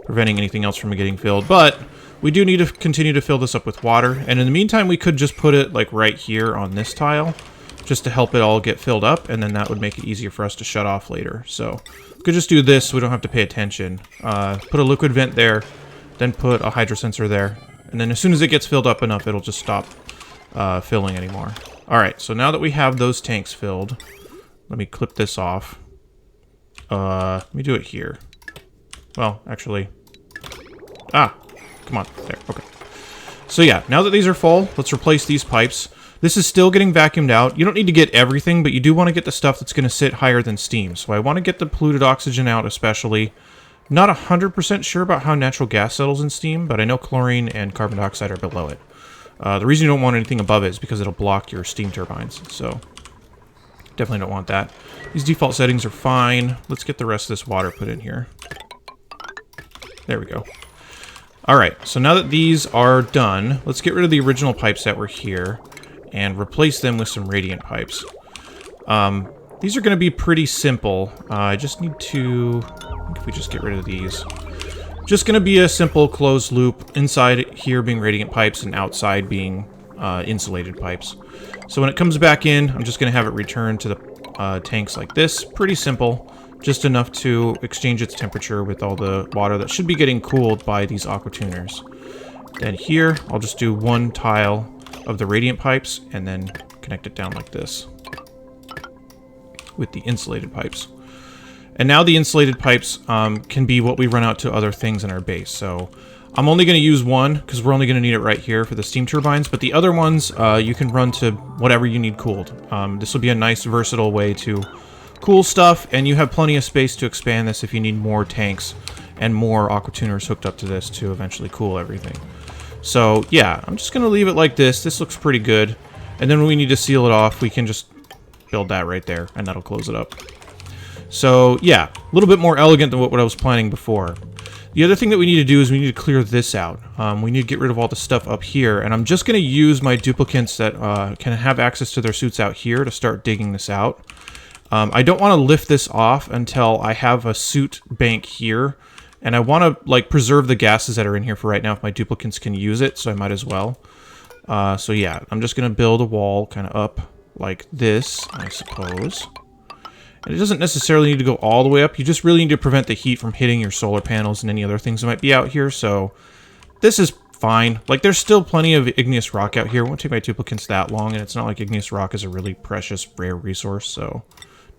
preventing anything else from getting filled. But we do need to continue to fill this up with water. And in the meantime, we could just put it like right here on this tile, just to help it all get filled up, and then that would make it easier for us to shut off later. So we could just do this so we don't have to pay attention. Put a liquid vent there, then put a hydro sensor there, and then as soon as it gets filled up enough, it'll just stop filling anymore. Alright, so now that we have those tanks filled, let me clip this off. Let me do it here. Well, actually... come on. There, okay. So yeah, now that these are full, let's replace these pipes. This is still getting vacuumed out. You don't need to get everything, but you do want to get the stuff that's going to sit higher than steam. So I want to get the polluted oxygen out especially. Not 100% sure about how natural gas settles in steam, but I know chlorine and carbon dioxide are below it. The reason you don't want anything above it is because it'll block your steam turbines. So definitely don't want that. These default settings are fine. Let's get the rest of this water put in here. There we go. Alright, so now that these are done, let's get rid of the original pipes that were here and replace them with some radiant pipes. These are going to be pretty simple. I just need to... if we just get rid of these. Just going to be a simple closed loop, inside here being radiant pipes and outside being insulated pipes. So when it comes back in, I'm just going to have it return to the tanks like this. Pretty simple. Just enough to exchange its temperature with all the water that should be getting cooled by these aqua tuners. Then here, I'll just do one tile of the radiant pipes and then connect it down like this with the insulated pipes. And now the insulated pipes can be what we run out to other things in our base. So I'm only going to use one because we're only going to need it right here for the steam turbines. But the other ones you can run to whatever you need cooled. This will be a nice versatile way to cool stuff, and you have plenty of space to expand this if you need more tanks and more aqua tuners hooked up to this to eventually cool everything. So yeah, I'm just going to leave it like this. This looks pretty good. And then when we need to seal it off, we can just build that right there, and that'll close it up. So yeah, a little bit more elegant than what I was planning before. The other thing that we need to do is we need to clear this out. We need to get rid of all the stuff up here, and I'm just going to use my duplicants that can have access to their suits out here to start digging this out. I don't want to lift this off until I have a suit bank here, and I want to like preserve the gases that are in here for right now if my duplicants can use it, so I might as well. So yeah, I'm just going to build a wall kind of up like this, I suppose. And it doesn't necessarily need to go all the way up. You just really need to prevent the heat from hitting your solar panels and any other things that might be out here. So this is fine. Like, there's still plenty of igneous rock out here. It won't take my duplicants that long, and it's not like igneous rock is a really precious, rare resource, so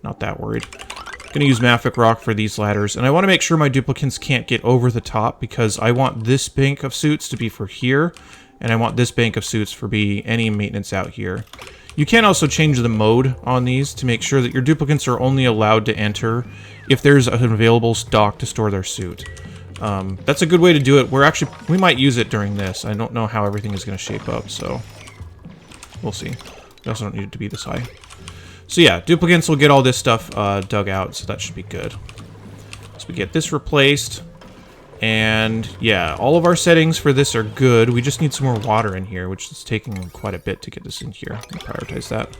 not that worried. I'm going to use mafic rock for these ladders, and I want to make sure my duplicants can't get over the top because I want this bank of suits to be for here, and I want this bank of suits for be any maintenance out here. You can also change the mode on these to make sure that your duplicants are only allowed to enter if there's an available stock to store their suit. That's a good way to do it. We might use it during this. I don't know how everything is going to shape up, so we'll see. We also don't need it to be this high. So yeah, duplicants will get all this stuff dug out, so that should be good. So we get this replaced. And yeah, all of our settings for this are good. We just need some more water in here, which is taking quite a bit to get this in here. I'll prioritize that.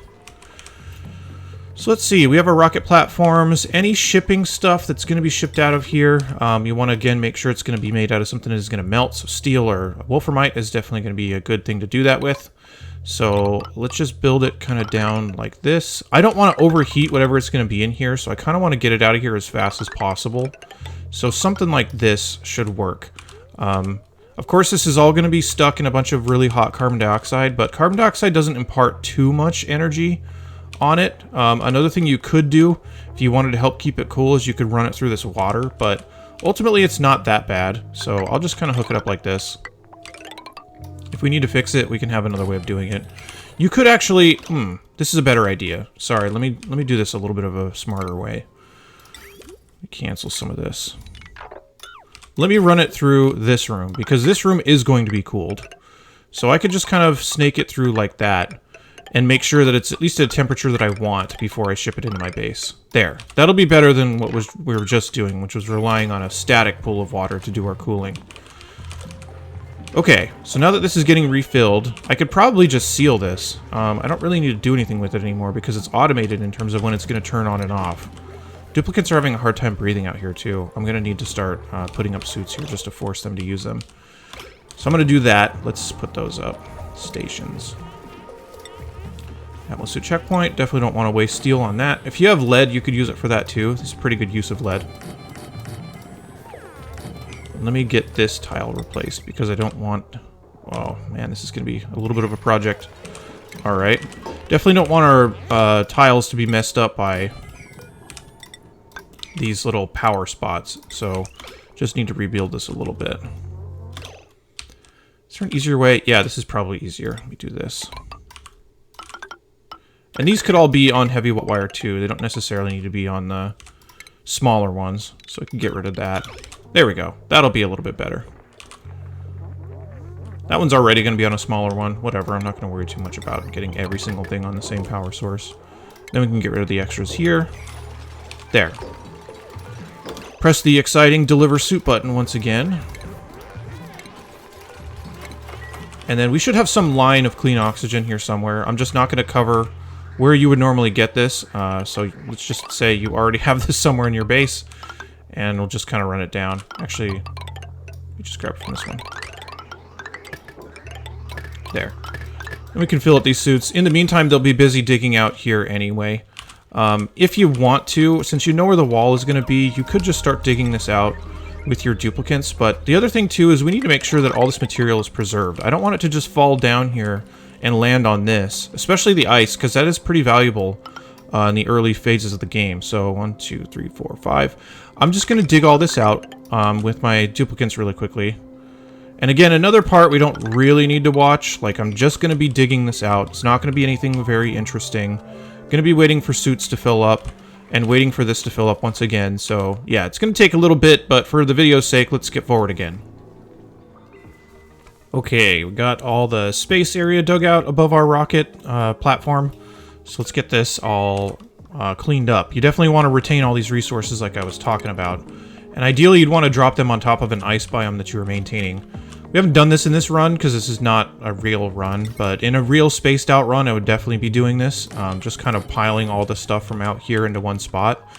So let's see, we have our rocket platforms. Any shipping stuff that's going to be shipped out of here, you want to again make sure it's going to be made out of something that is going to melt. So steel or wolframite is definitely going to be a good thing to do that with. So let's just build it kind of down like this. I don't want to overheat whatever it's going to be in here, so I kind of want to get it out of here as fast as possible. So something like this should work. Of course, this is all going to be stuck in a bunch of really hot carbon dioxide, but carbon dioxide doesn't impart too much energy on it. Another thing you could do, if you wanted to help keep it cool, is you could run it through this water, but ultimately it's not that bad. So I'll just kind of hook it up like this. If we need to fix it, we can have another way of doing it. You could actually... this is a better idea. Sorry, let me do this a little bit of a smarter way. Cancel some of this. Let me run it through this room, because this room is going to be cooled. So I could just kind of snake it through like that, and make sure that it's at least at a temperature that I want before I ship it into my base. There. That'll be better than what we were just doing, which was relying on a static pool of water to do our cooling. Okay, so now that this is getting refilled, I could probably just seal this. I don't really need to do anything with it anymore because it's automated in terms of when it's going to turn on and off. Duplicates are having a hard time breathing out here, too. I'm going to need to start putting up suits here just to force them to use them. So I'm going to do that. Let's put those up. Stations. Atlas suit checkpoint. Definitely don't want to waste steel on that. If you have lead, you could use it for that, too. This is pretty good use of lead. Let me get this tile replaced because I don't want... Oh, man, this is going to be a little bit of a project. Alright. Definitely don't want our tiles to be messed up by these little power spots. So, just need to rebuild this a little bit. Is there an easier way? Yeah, this is probably easier. Let me do this. And these could all be on heavy wire too. They don't necessarily need to be on the smaller ones. So I can get rid of that. There we go. That'll be a little bit better. That one's already going to be on a smaller one. Whatever, I'm not going to worry too much about getting every single thing on the same power source. Then we can get rid of the extras here. There. Press the exciting deliver suit button once again. And then we should have some line of clean oxygen here somewhere. I'm just not going to cover where you would normally get this. So let's just say you already have this somewhere in your base. And we'll just kind of run it down. Actually, let me just grab it from this one. There. And we can fill up these suits. In the meantime, they'll be busy digging out here anyway. If you want to, since you know where the wall is going to be, you could just start digging this out with your duplicants. But the other thing, too, is we need to make sure that all this material is preserved. I don't want it to just fall down here and land on this, especially the ice, because that is pretty valuable in the early phases of the game. So 1, 2, 3, 4, 5. I'm just going to dig all this out with my duplicants really quickly. And again, another part we don't really need to watch. Like, I'm just going to be digging this out. It's not going to be anything very interesting. Going to be waiting for suits to fill up and waiting for this to fill up once again. So, yeah, it's going to take a little bit, but for the video's sake, let's skip forward again. Okay, we got all the space area dug out above our rocket platform. So let's get this all cleaned up. You definitely want to retain all these resources like I was talking about. And ideally, you'd want to drop them on top of an ice biome that you are maintaining. We haven't done this in this run because this is not a real run, but in a real spaced out run, I would definitely be doing this. Just kind of piling all the stuff from out here into one spot.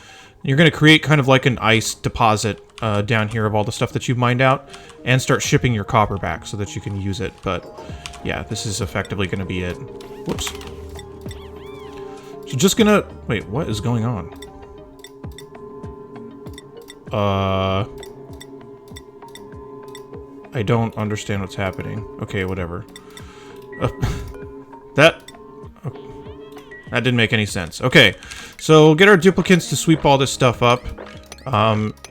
You're going to create kind of like an ice deposit down here of all the stuff that you've mined out and start shipping your copper back so that you can use it. But yeah, this is effectively going to be it. Whoops. So just gonna... Wait, what is going on? I don't understand what's happening. Okay, whatever. That didn't make any sense. Okay, so we'll get our duplicants to sweep all this stuff up.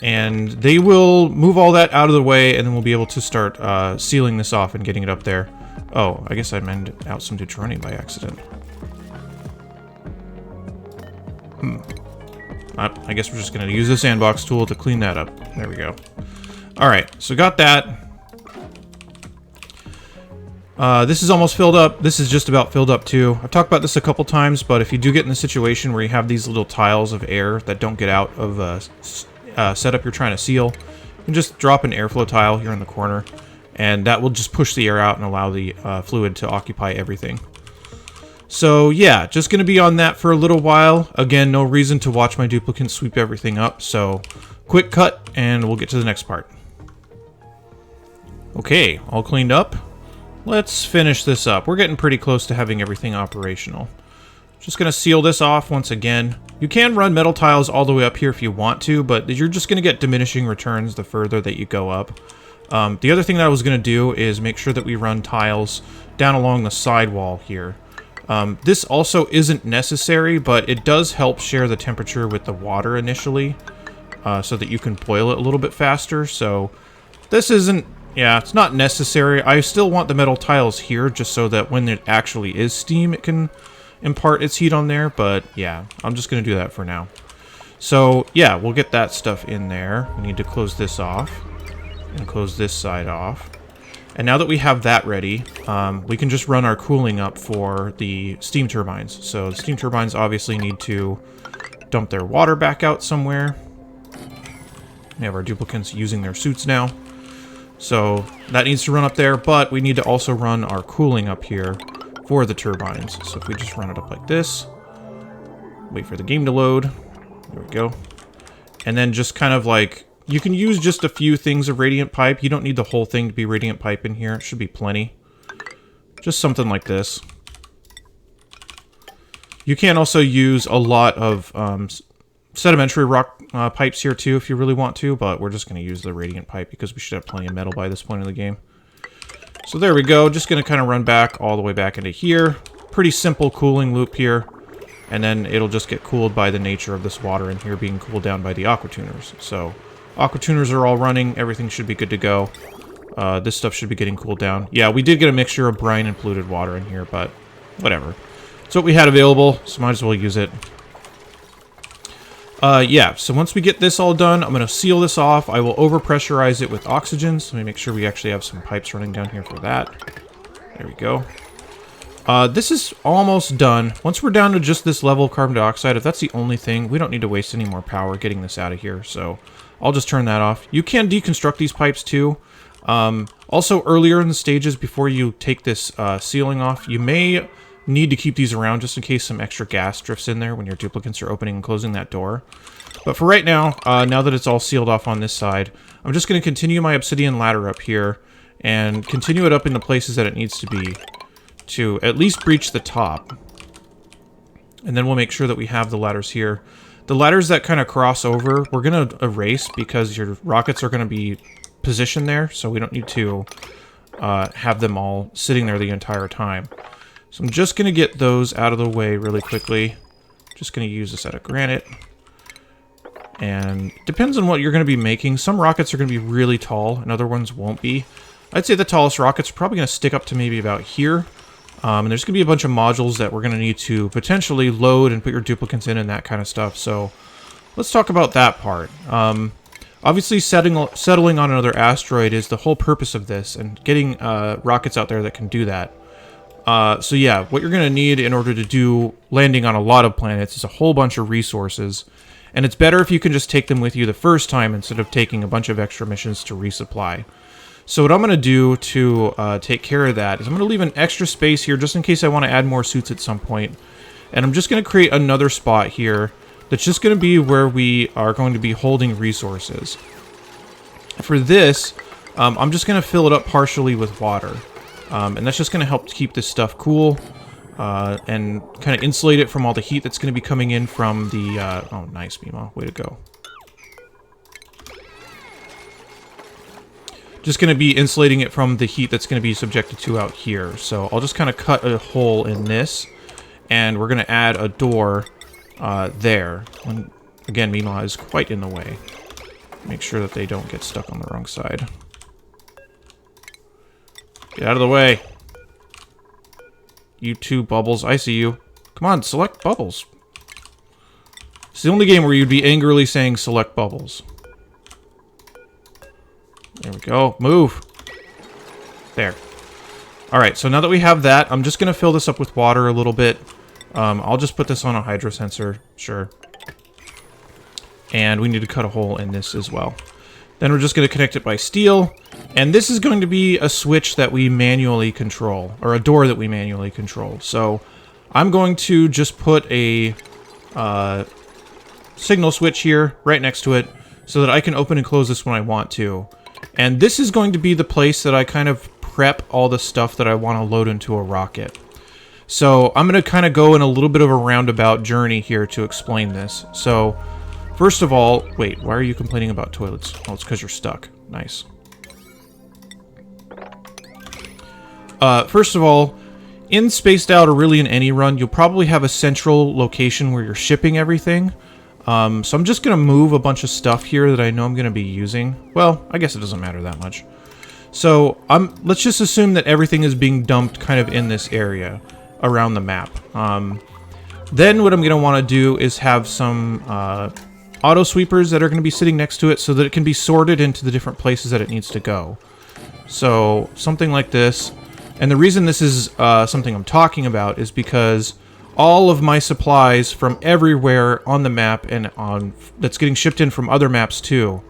And they will move all that out of the way, and then we'll be able to start sealing this off and getting it up there. Oh, I guess I mined out some deuteronium by accident. I guess we're just going to use the sandbox tool to clean that up. There we go. Alright, so got that. This is almost filled up. This is just about filled up too. I've talked about this a couple times, but if you do get in a situation where you have these little tiles of air that don't get out of a setup you're trying to seal, you can just drop an airflow tile here in the corner, and that will just push the air out and allow the fluid to occupy everything. So yeah, just going to be on that for a little while. Again, no reason to watch my duplicant sweep everything up, so quick cut and we'll get to the next part. Okay, all cleaned up. Let's finish this up. We're getting pretty close to having everything operational. Just going to seal this off once again. You can run metal tiles all the way up here if you want to, but you're just going to get diminishing returns the further that you go up. The other thing that I was going to do is make sure that we run tiles down along the sidewall here. This also isn't necessary, but it does help share the temperature with the water initially, so that you can boil it a little bit faster. So this isn't, yeah, it's not necessary. I still want the metal tiles here just so that when it actually is steam, it can impart its heat on there. But yeah, I'm just going to do that for now. So yeah, we'll get that stuff in there. We need to close this off and close this side off. And now that we have that ready, we can just run our cooling up for the steam turbines. So the steam turbines obviously need to dump their water back out somewhere. We have our duplicants using their suits now. So that needs to run up there, but we need to also run our cooling up here for the turbines. So if we just run it up like this, wait for the game to load. There we go. And then just kind of like, you can use just a few things of Radiant Pipe. You don't need the whole thing to be Radiant Pipe in here. It should be plenty. Just something like this. You can also use a lot of sedimentary rock pipes here too if you really want to, but we're just going to use the Radiant Pipe because we should have plenty of metal by this point in the game. So there we go. Just going to kind of run back all the way back into here. Pretty simple cooling loop here. And then it'll just get cooled by the nature of this water in here being cooled down by the aqua tuners. So aqua tuners are all running. Everything should be good to go. This stuff should be getting cooled down. Yeah, we did get a mixture of brine and polluted water in here, but whatever. It's what we had available, so might as well use it. Yeah, so once we get this all done, I'm going to seal this off. I will overpressurize it with oxygen. So let me make sure we actually have some pipes running down here for that. There we go. This is almost done. Once we're down to just this level of carbon dioxide, if that's the only thing, we don't need to waste any more power getting this out of here. So I'll just turn that off. You can deconstruct these pipes too. Also, earlier in the stages, before you take this sealing off, you may need to keep these around just in case some extra gas drifts in there when your duplicants are opening and closing that door. But for right now, now that it's all sealed off on this side, I'm just going to continue my obsidian ladder up here and continue it up in the places that it needs to be to at least breach the top. And then we'll make sure that we have the ladders here. The ladders that kind of cross over, we're going to erase because your rockets are going to be positioned there, so we don't need to have them all sitting there the entire time. So I'm just going to get those out of the way really quickly. Just going to use a set of granite. And depends on what you're going to be making. Some rockets are going to be really tall, and other ones won't be. I'd say the tallest rockets are probably going to stick up to maybe about here. And there's going to be a bunch of modules that we're going to need to potentially load and put your duplicants in and that kind of stuff. So let's talk about that part. Obviously, settling on another asteroid is the whole purpose of this, and getting rockets out there that can do that. So yeah, what you're going to need in order to do landing on a lot of planets is a whole bunch of resources. And it's better if you can just take them with you the first time instead of taking a bunch of extra missions to resupply. So what I'm going to do to take care of that is I'm going to leave an extra space here just in case I want to add more suits at some point. And I'm just going to create another spot here that's just going to be where we are going to be holding resources. For this, I'm just going to fill it up partially with water. And that's just going to help keep this stuff cool and kind of insulate it from all the heat that's going to be coming in from the... oh, nice, Mima. Way to go. Just going to be insulating it from the heat that's going to be subjected to out here. So I'll just kind of cut a hole in this, and we're going to add a door there. And again, Mima is quite in the way. Make sure that they don't get stuck on the wrong side. Get out of the way. You two, Bubbles. I see you. Come on, select Bubbles. It's the only game where you'd be angrily saying select Bubbles. There we go. Move. There. Alright, so now that we have that, I'm just going to fill this up with water a little bit. I'll just put this on a hydro sensor. Sure. And we need to cut a hole in this as well. Then we're just going to connect it by steel. And this is going to be a switch that we manually control. Or a door that we manually control. So I'm going to just put a signal switch here right next to it so that I can open and close this when I want to. And this is going to be the place that I kind of prep all the stuff that I want to load into a rocket. So I'm going to kind of go in a little bit of a roundabout journey here to explain this. So first of all, wait, why are you complaining about toilets? Oh, it's because you're stuck. Nice. First of all, in Spaced Out or really in any run, you'll probably have a central location where you're shipping everything. So I'm just going to move a bunch of stuff here that I know I'm going to be using. Well, I guess it doesn't matter that much. So let's just assume that everything is being dumped kind of in this area around the map. Then what I'm going to want to do is have some auto sweepers that are going to be sitting next to it so that it can be sorted into the different places that it needs to go. So something like this. And the reason this is something I'm talking about is because all of my supplies from everywhere on the map and that's getting shipped in from other maps too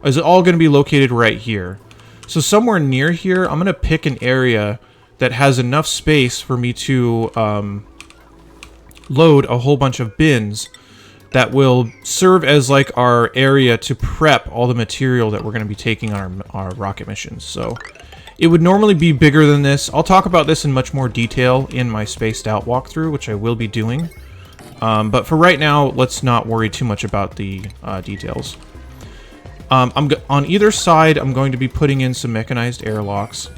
is all going to be located right here. So somewhere near here, I'm going to pick an area that has enough space for me to load a whole bunch of bins that will serve as like our area to prep all the material that we're going to be taking on our rocket missions. So it would normally be bigger than this. I'll talk about this in much more detail in my spaced out walkthrough, which I will be doing. But for right now, let's not worry too much about the details. On either side, I'm going to be putting in some mechanized airlocks.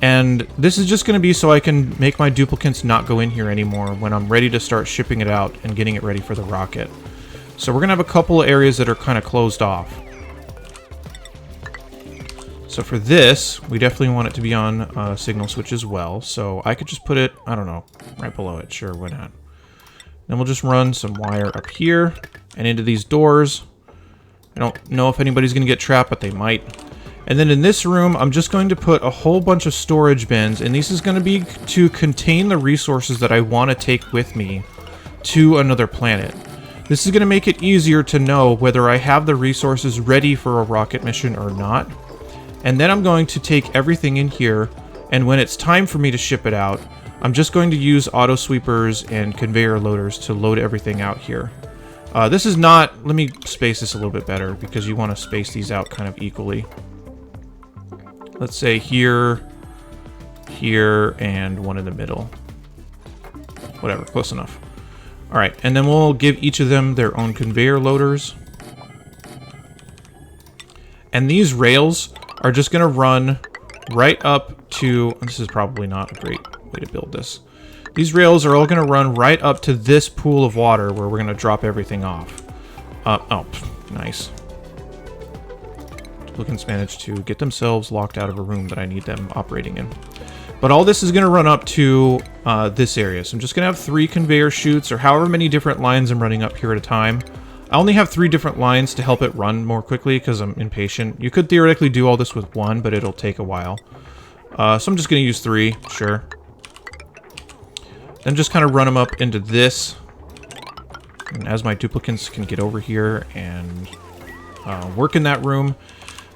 And this is just going to be so I can make my duplicants not go in here anymore when I'm ready to start shipping it out and getting it ready for the rocket. So we're going to have a couple of areas that are kind of closed off. So for this, we definitely want it to be on signal switch as well. So I could just put it, I don't know, right below it. Sure, why not? Then we'll just run some wire up here and into these doors. I don't know if anybody's going to get trapped, but they might. And then in this room, I'm just going to put a whole bunch of storage bins, and this is going to be to contain the resources that I want to take with me to another planet. This is going to make it easier to know whether I have the resources ready for a rocket mission or not. And then I'm going to take everything in here, and when it's time for me to ship it out, I'm just going to use auto sweepers and conveyor loaders to load everything out here. This is not... Let me space this a little bit better, because you want to space these out kind of equally. Let's say here, here, and one in the middle. Whatever, close enough. Alright, and then we'll give each of them their own conveyor loaders. And these rails are just going to run right up to... This is probably not a great way to build this. These rails are all going to run right up to this pool of water where we're going to drop everything off. Oh, nice. Duplicants managed to get themselves locked out of a room that I need them operating in. But all this is going to run up to this area. So I'm just going to have 3 conveyor chutes, or however many different lines I'm running up here at a time. I only have 3 different lines to help it run more quickly because I'm impatient. You could theoretically do all this with 1, but it'll take a while. So I'm just going to use 3, sure. Then just kind of run them up into this. And as my duplicants can get over here and work in that room,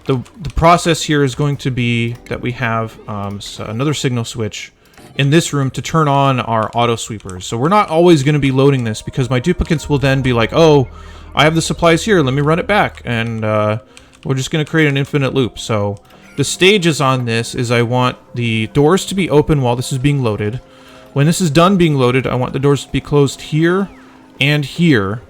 the process here is going to be that we have another signal switch in this room to turn on our auto sweepers. So we're not always going to be loading this because my duplicants will then be like, oh, I have the supplies here, let me run it back. And we're just going to create an infinite loop. So the stages on this is I want the doors to be open while this is being loaded. When this is done being loaded, I want the doors to be closed here and here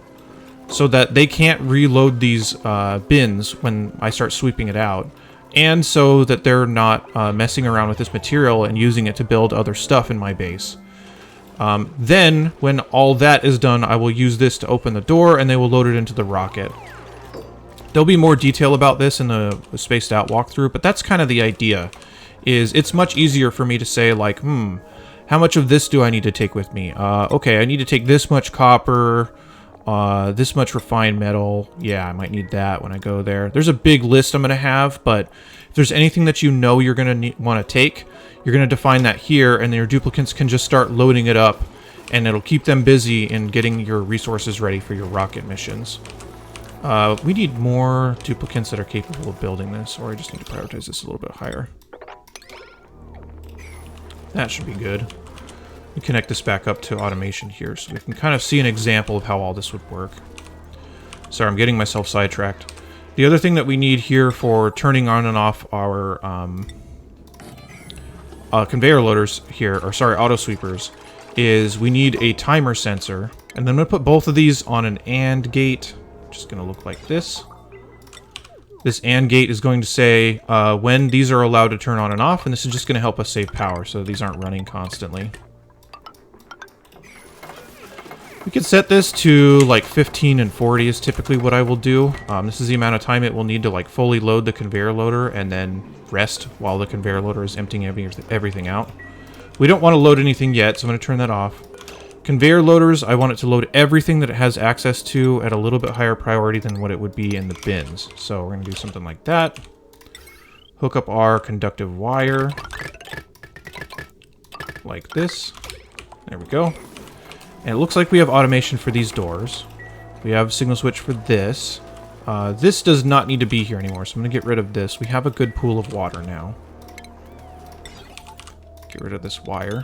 so that they can't reload these bins when I start sweeping it out. And so that they're not messing around with this material and using it to build other stuff in my base. Then, when all that is done, I will use this to open the door and they will load it into the rocket. There'll be more detail about this in the spaced out walkthrough, but that's kind of the idea. Is it's much easier for me to say like, how much of this do I need to take with me? Okay, I need to take this much copper, this much refined metal. Yeah, I might need that when I go there. There's a big list I'm going to have, but if there's anything that you know you're going to want to take, you're going to define that here, and then your duplicants can just start loading it up, and it'll keep them busy in getting your resources ready for your rocket missions. We need more duplicants that are capable of building this, or I just need to prioritize this a little bit higher. That should be good. We connect this back up to automation here so we can kind of see an example of how all this would work. Sorry, I'm getting myself sidetracked. The other thing that we need here for turning on and off our conveyor loaders here, or sorry, auto sweepers, is we need a timer sensor. And then I'm going to put both of these on an AND gate. Just going to look like this. This AND gate is going to say when these are allowed to turn on and off, and this is just going to help us save power so these aren't running constantly. We could set this to like 15 and 40 is typically what I will do. This is the amount of time it will need to like fully load the conveyor loader and then rest while the conveyor loader is emptying everything out. We don't want to load anything yet, so I'm going to turn that off. Conveyor loaders, I want it to load everything that it has access to at a little bit higher priority than what it would be in the bins. So we're going to do something like that. Hook up our conductive wire. Like this. There we go. And it looks like we have automation for these doors. We have signal switch for this. This does not need to be here anymore, so I'm going to get rid of this. We have a good pool of water now. Get rid of this wire.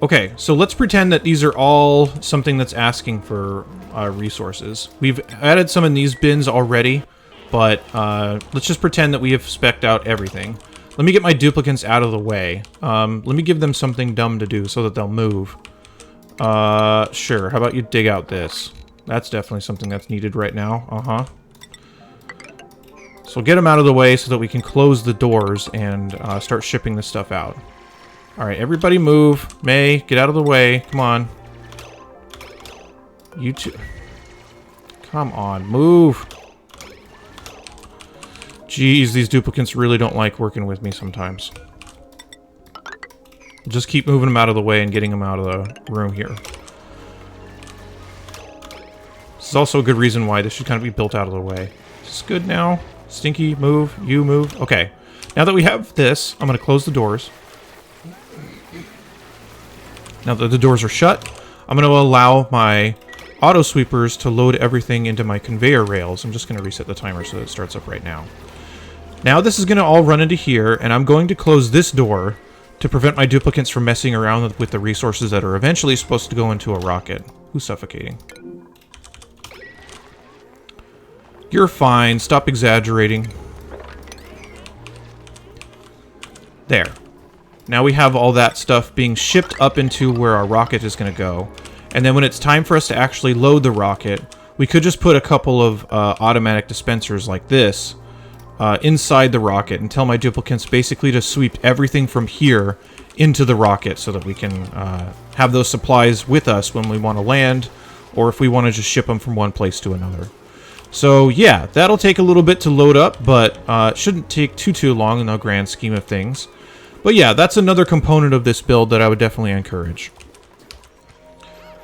Okay, so let's pretend that these are all something that's asking for resources. We've added some in these bins already, but let's just pretend that we have spec'd out everything. Let me get my duplicants out of the way. Let me give them something dumb to do so that they'll move. Sure, how about you dig out this? That's definitely something that's needed right now. So get them out of the way so that we can close the doors and start shipping this stuff out. Alright, everybody move. May, get out of the way. Come on. You two. Come on, move. Jeez, these duplicants really don't like working with me sometimes. Just keep moving them out of the way and getting them out of the room here. This is also a good reason why this should kind of be built out of the way. Is this good now? Stinky, move. You move. Okay. Now that we have this, I'm going to close the doors. Now that the doors are shut, I'm going to allow my auto sweepers to load everything into my conveyor rails. I'm just going to reset the timer so that it starts up right now. Now this is going to all run into here, and I'm going to close this door to prevent my duplicants from messing around with the resources that are eventually supposed to go into a rocket. Who's suffocating? You're fine. Stop exaggerating. There. Now we have all that stuff being shipped up into where our rocket is going to go. And then when it's time for us to actually load the rocket, we could just put a couple of automatic dispensers like this inside the rocket and tell my duplicants basically to sweep everything from here into the rocket so that we can have those supplies with us when we want to land, or if we want to just ship them from one place to another. So yeah, that'll take a little bit to load up, but it shouldn't take too long in the grand scheme of things. But yeah, that's another component of this build that I would definitely encourage.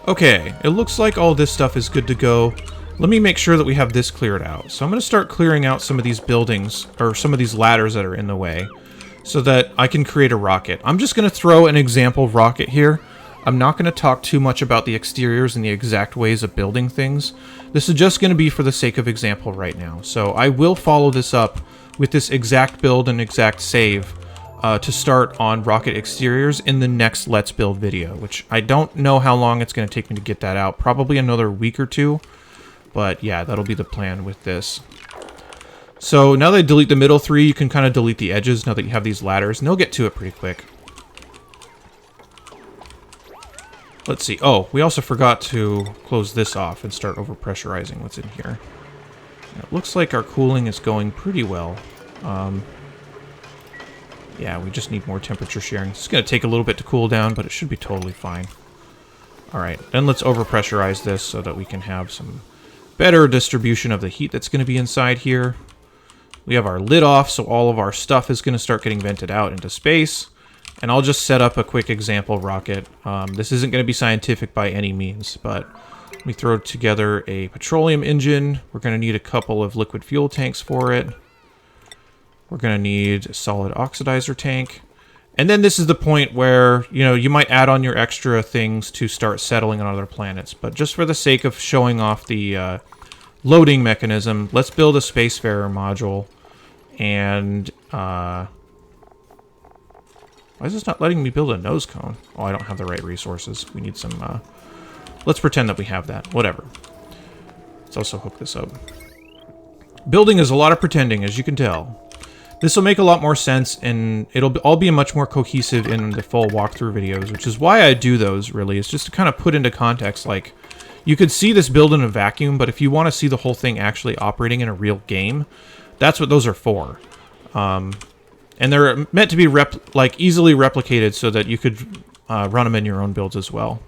Okay, it looks like all this stuff is good to go. Let me make sure that we have this cleared out. So I'm going to start clearing out some of these buildings, or some of these ladders that are in the way, so that I can create a rocket. I'm just going to throw an example rocket here. I'm not going to talk too much about the exteriors and the exact ways of building things. This is just going to be for the sake of example right now. So I will follow this up with this exact build and exact save to start on rocket exteriors in the next Let's Build video, which I don't know how long it's going to take me to get that out. Probably another week or two. But yeah, that'll be the plan with this. So now that I delete the middle three, you can kind of delete the edges now that you have these ladders, and they'll get to it pretty quick. Let's see. Oh, we also forgot to close this off and start overpressurizing what's in here. It looks like our cooling is going pretty well. Yeah, we just need more temperature sharing. It's going to take a little bit to cool down, but it should be totally fine. Alright, then let's overpressurize this so that we can have some better distribution of the heat that's going to be inside here. We have our lid off, so all of our stuff is going to start getting vented out into space. And I'll just set up a quick example rocket. This isn't going to be scientific by any means, but let me throw together a petroleum engine. We're going to need a couple of liquid fuel tanks for it. We're going to need a solid oxidizer tank. And then this is the point where, you know, you might add on your extra things to start settling on other planets. But just for the sake of showing off the loading mechanism, let's build a Spacefarer module. And, why is this not letting me build a nose cone? Oh, I don't have the right resources. We need some, let's pretend that we have that. Whatever. Let's also hook this up. Building is a lot of pretending, as you can tell. This will make a lot more sense, and it'll all be much more cohesive in the full walkthrough videos, which is why I do those, really, is just to kind of put into context, like, you could see this build in a vacuum, but if you want to see the whole thing actually operating in a real game, that's what those are for. And they're meant to be easily replicated so that you could run them in your own builds as well.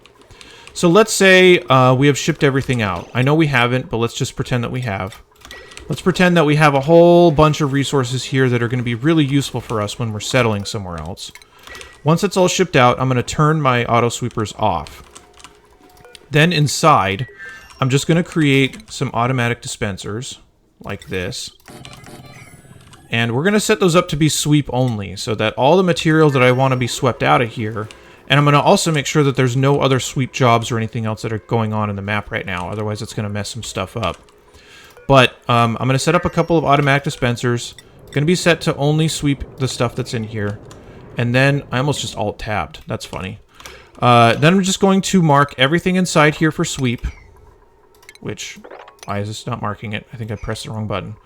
So let's say we have shipped everything out. I know we haven't, but let's just pretend that we have. Let's pretend that we have a whole bunch of resources here that are going to be really useful for us when we're settling somewhere else. Once it's all shipped out, I'm going to turn my auto sweepers off. Then inside, I'm just going to create some automatic dispensers, like this. And we're going to set those up to be sweep only, so that all the material that I want to be swept out of here, and I'm going to also make sure that there's no other sweep jobs or anything else that are going on in the map right now, otherwise it's going to mess some stuff up. But I'm going to set up a couple of automatic dispensers. Going to be set to only sweep the stuff that's in here. And then I almost just alt-tabbed. That's funny. Then I'm just going to mark everything inside here for sweep. Which, why is this not marking it? I think I pressed the wrong button.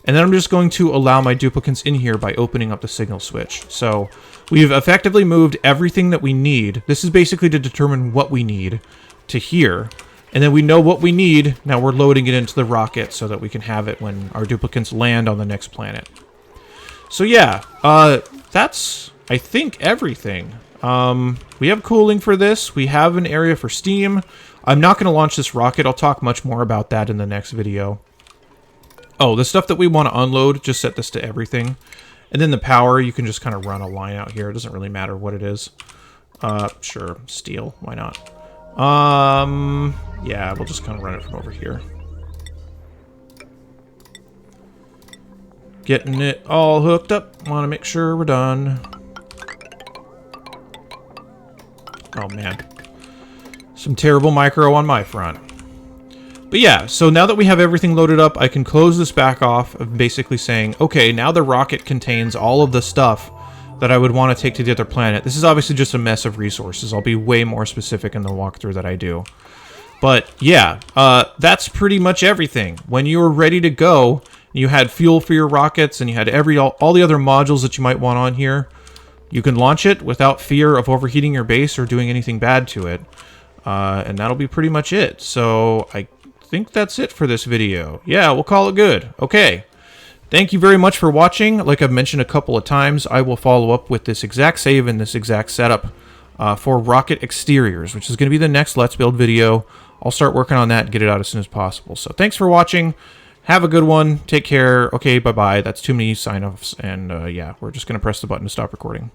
And then I'm just going to allow my duplicates in here by opening up the signal switch. So we've effectively moved everything that we need. This is basically to determine what we need to here. And then we know what we need. Now we're loading it into the rocket so that we can have it when our duplicates land on the next planet. So yeah, that's, I think, everything. We have cooling for this. We have an area for steam. I'm not going to launch this rocket. I'll talk much more about that in the next video. Oh, the stuff that we want to unload, just set this to everything. And then the power, you can just kind of run a line out here. It doesn't really matter what it is. Sure, steel. Why not? Yeah, we'll just kind of run it from over here. Getting it all hooked up. Want to make sure we're done. Oh, man. Some terrible micro on my front. But yeah, so now that we have everything loaded up, I can close this back off of basically saying, okay, now the rocket contains all of the stuff that I would want to take to the other planet. This is obviously just a mess of resources. I'll be way more specific in the walkthrough that I do. But yeah, that's pretty much everything. When you were ready to go, you had fuel for your rockets, and you had all the other modules that you might want on here, you can launch it without fear of overheating your base or doing anything bad to it. And that'll be pretty much it. So I think that's it for this video. Yeah, we'll call it good. Okay. Thank you very much for watching. Like I've mentioned a couple of times, I will follow up with this exact save and this exact setup for rocket exteriors, which is going to be the next Let's Build video. I'll start working on that and get it out as soon as possible. So thanks for watching. Have a good one. Take care. Okay, bye-bye. That's too many sign-offs. And yeah, we're just going to press the button to stop recording.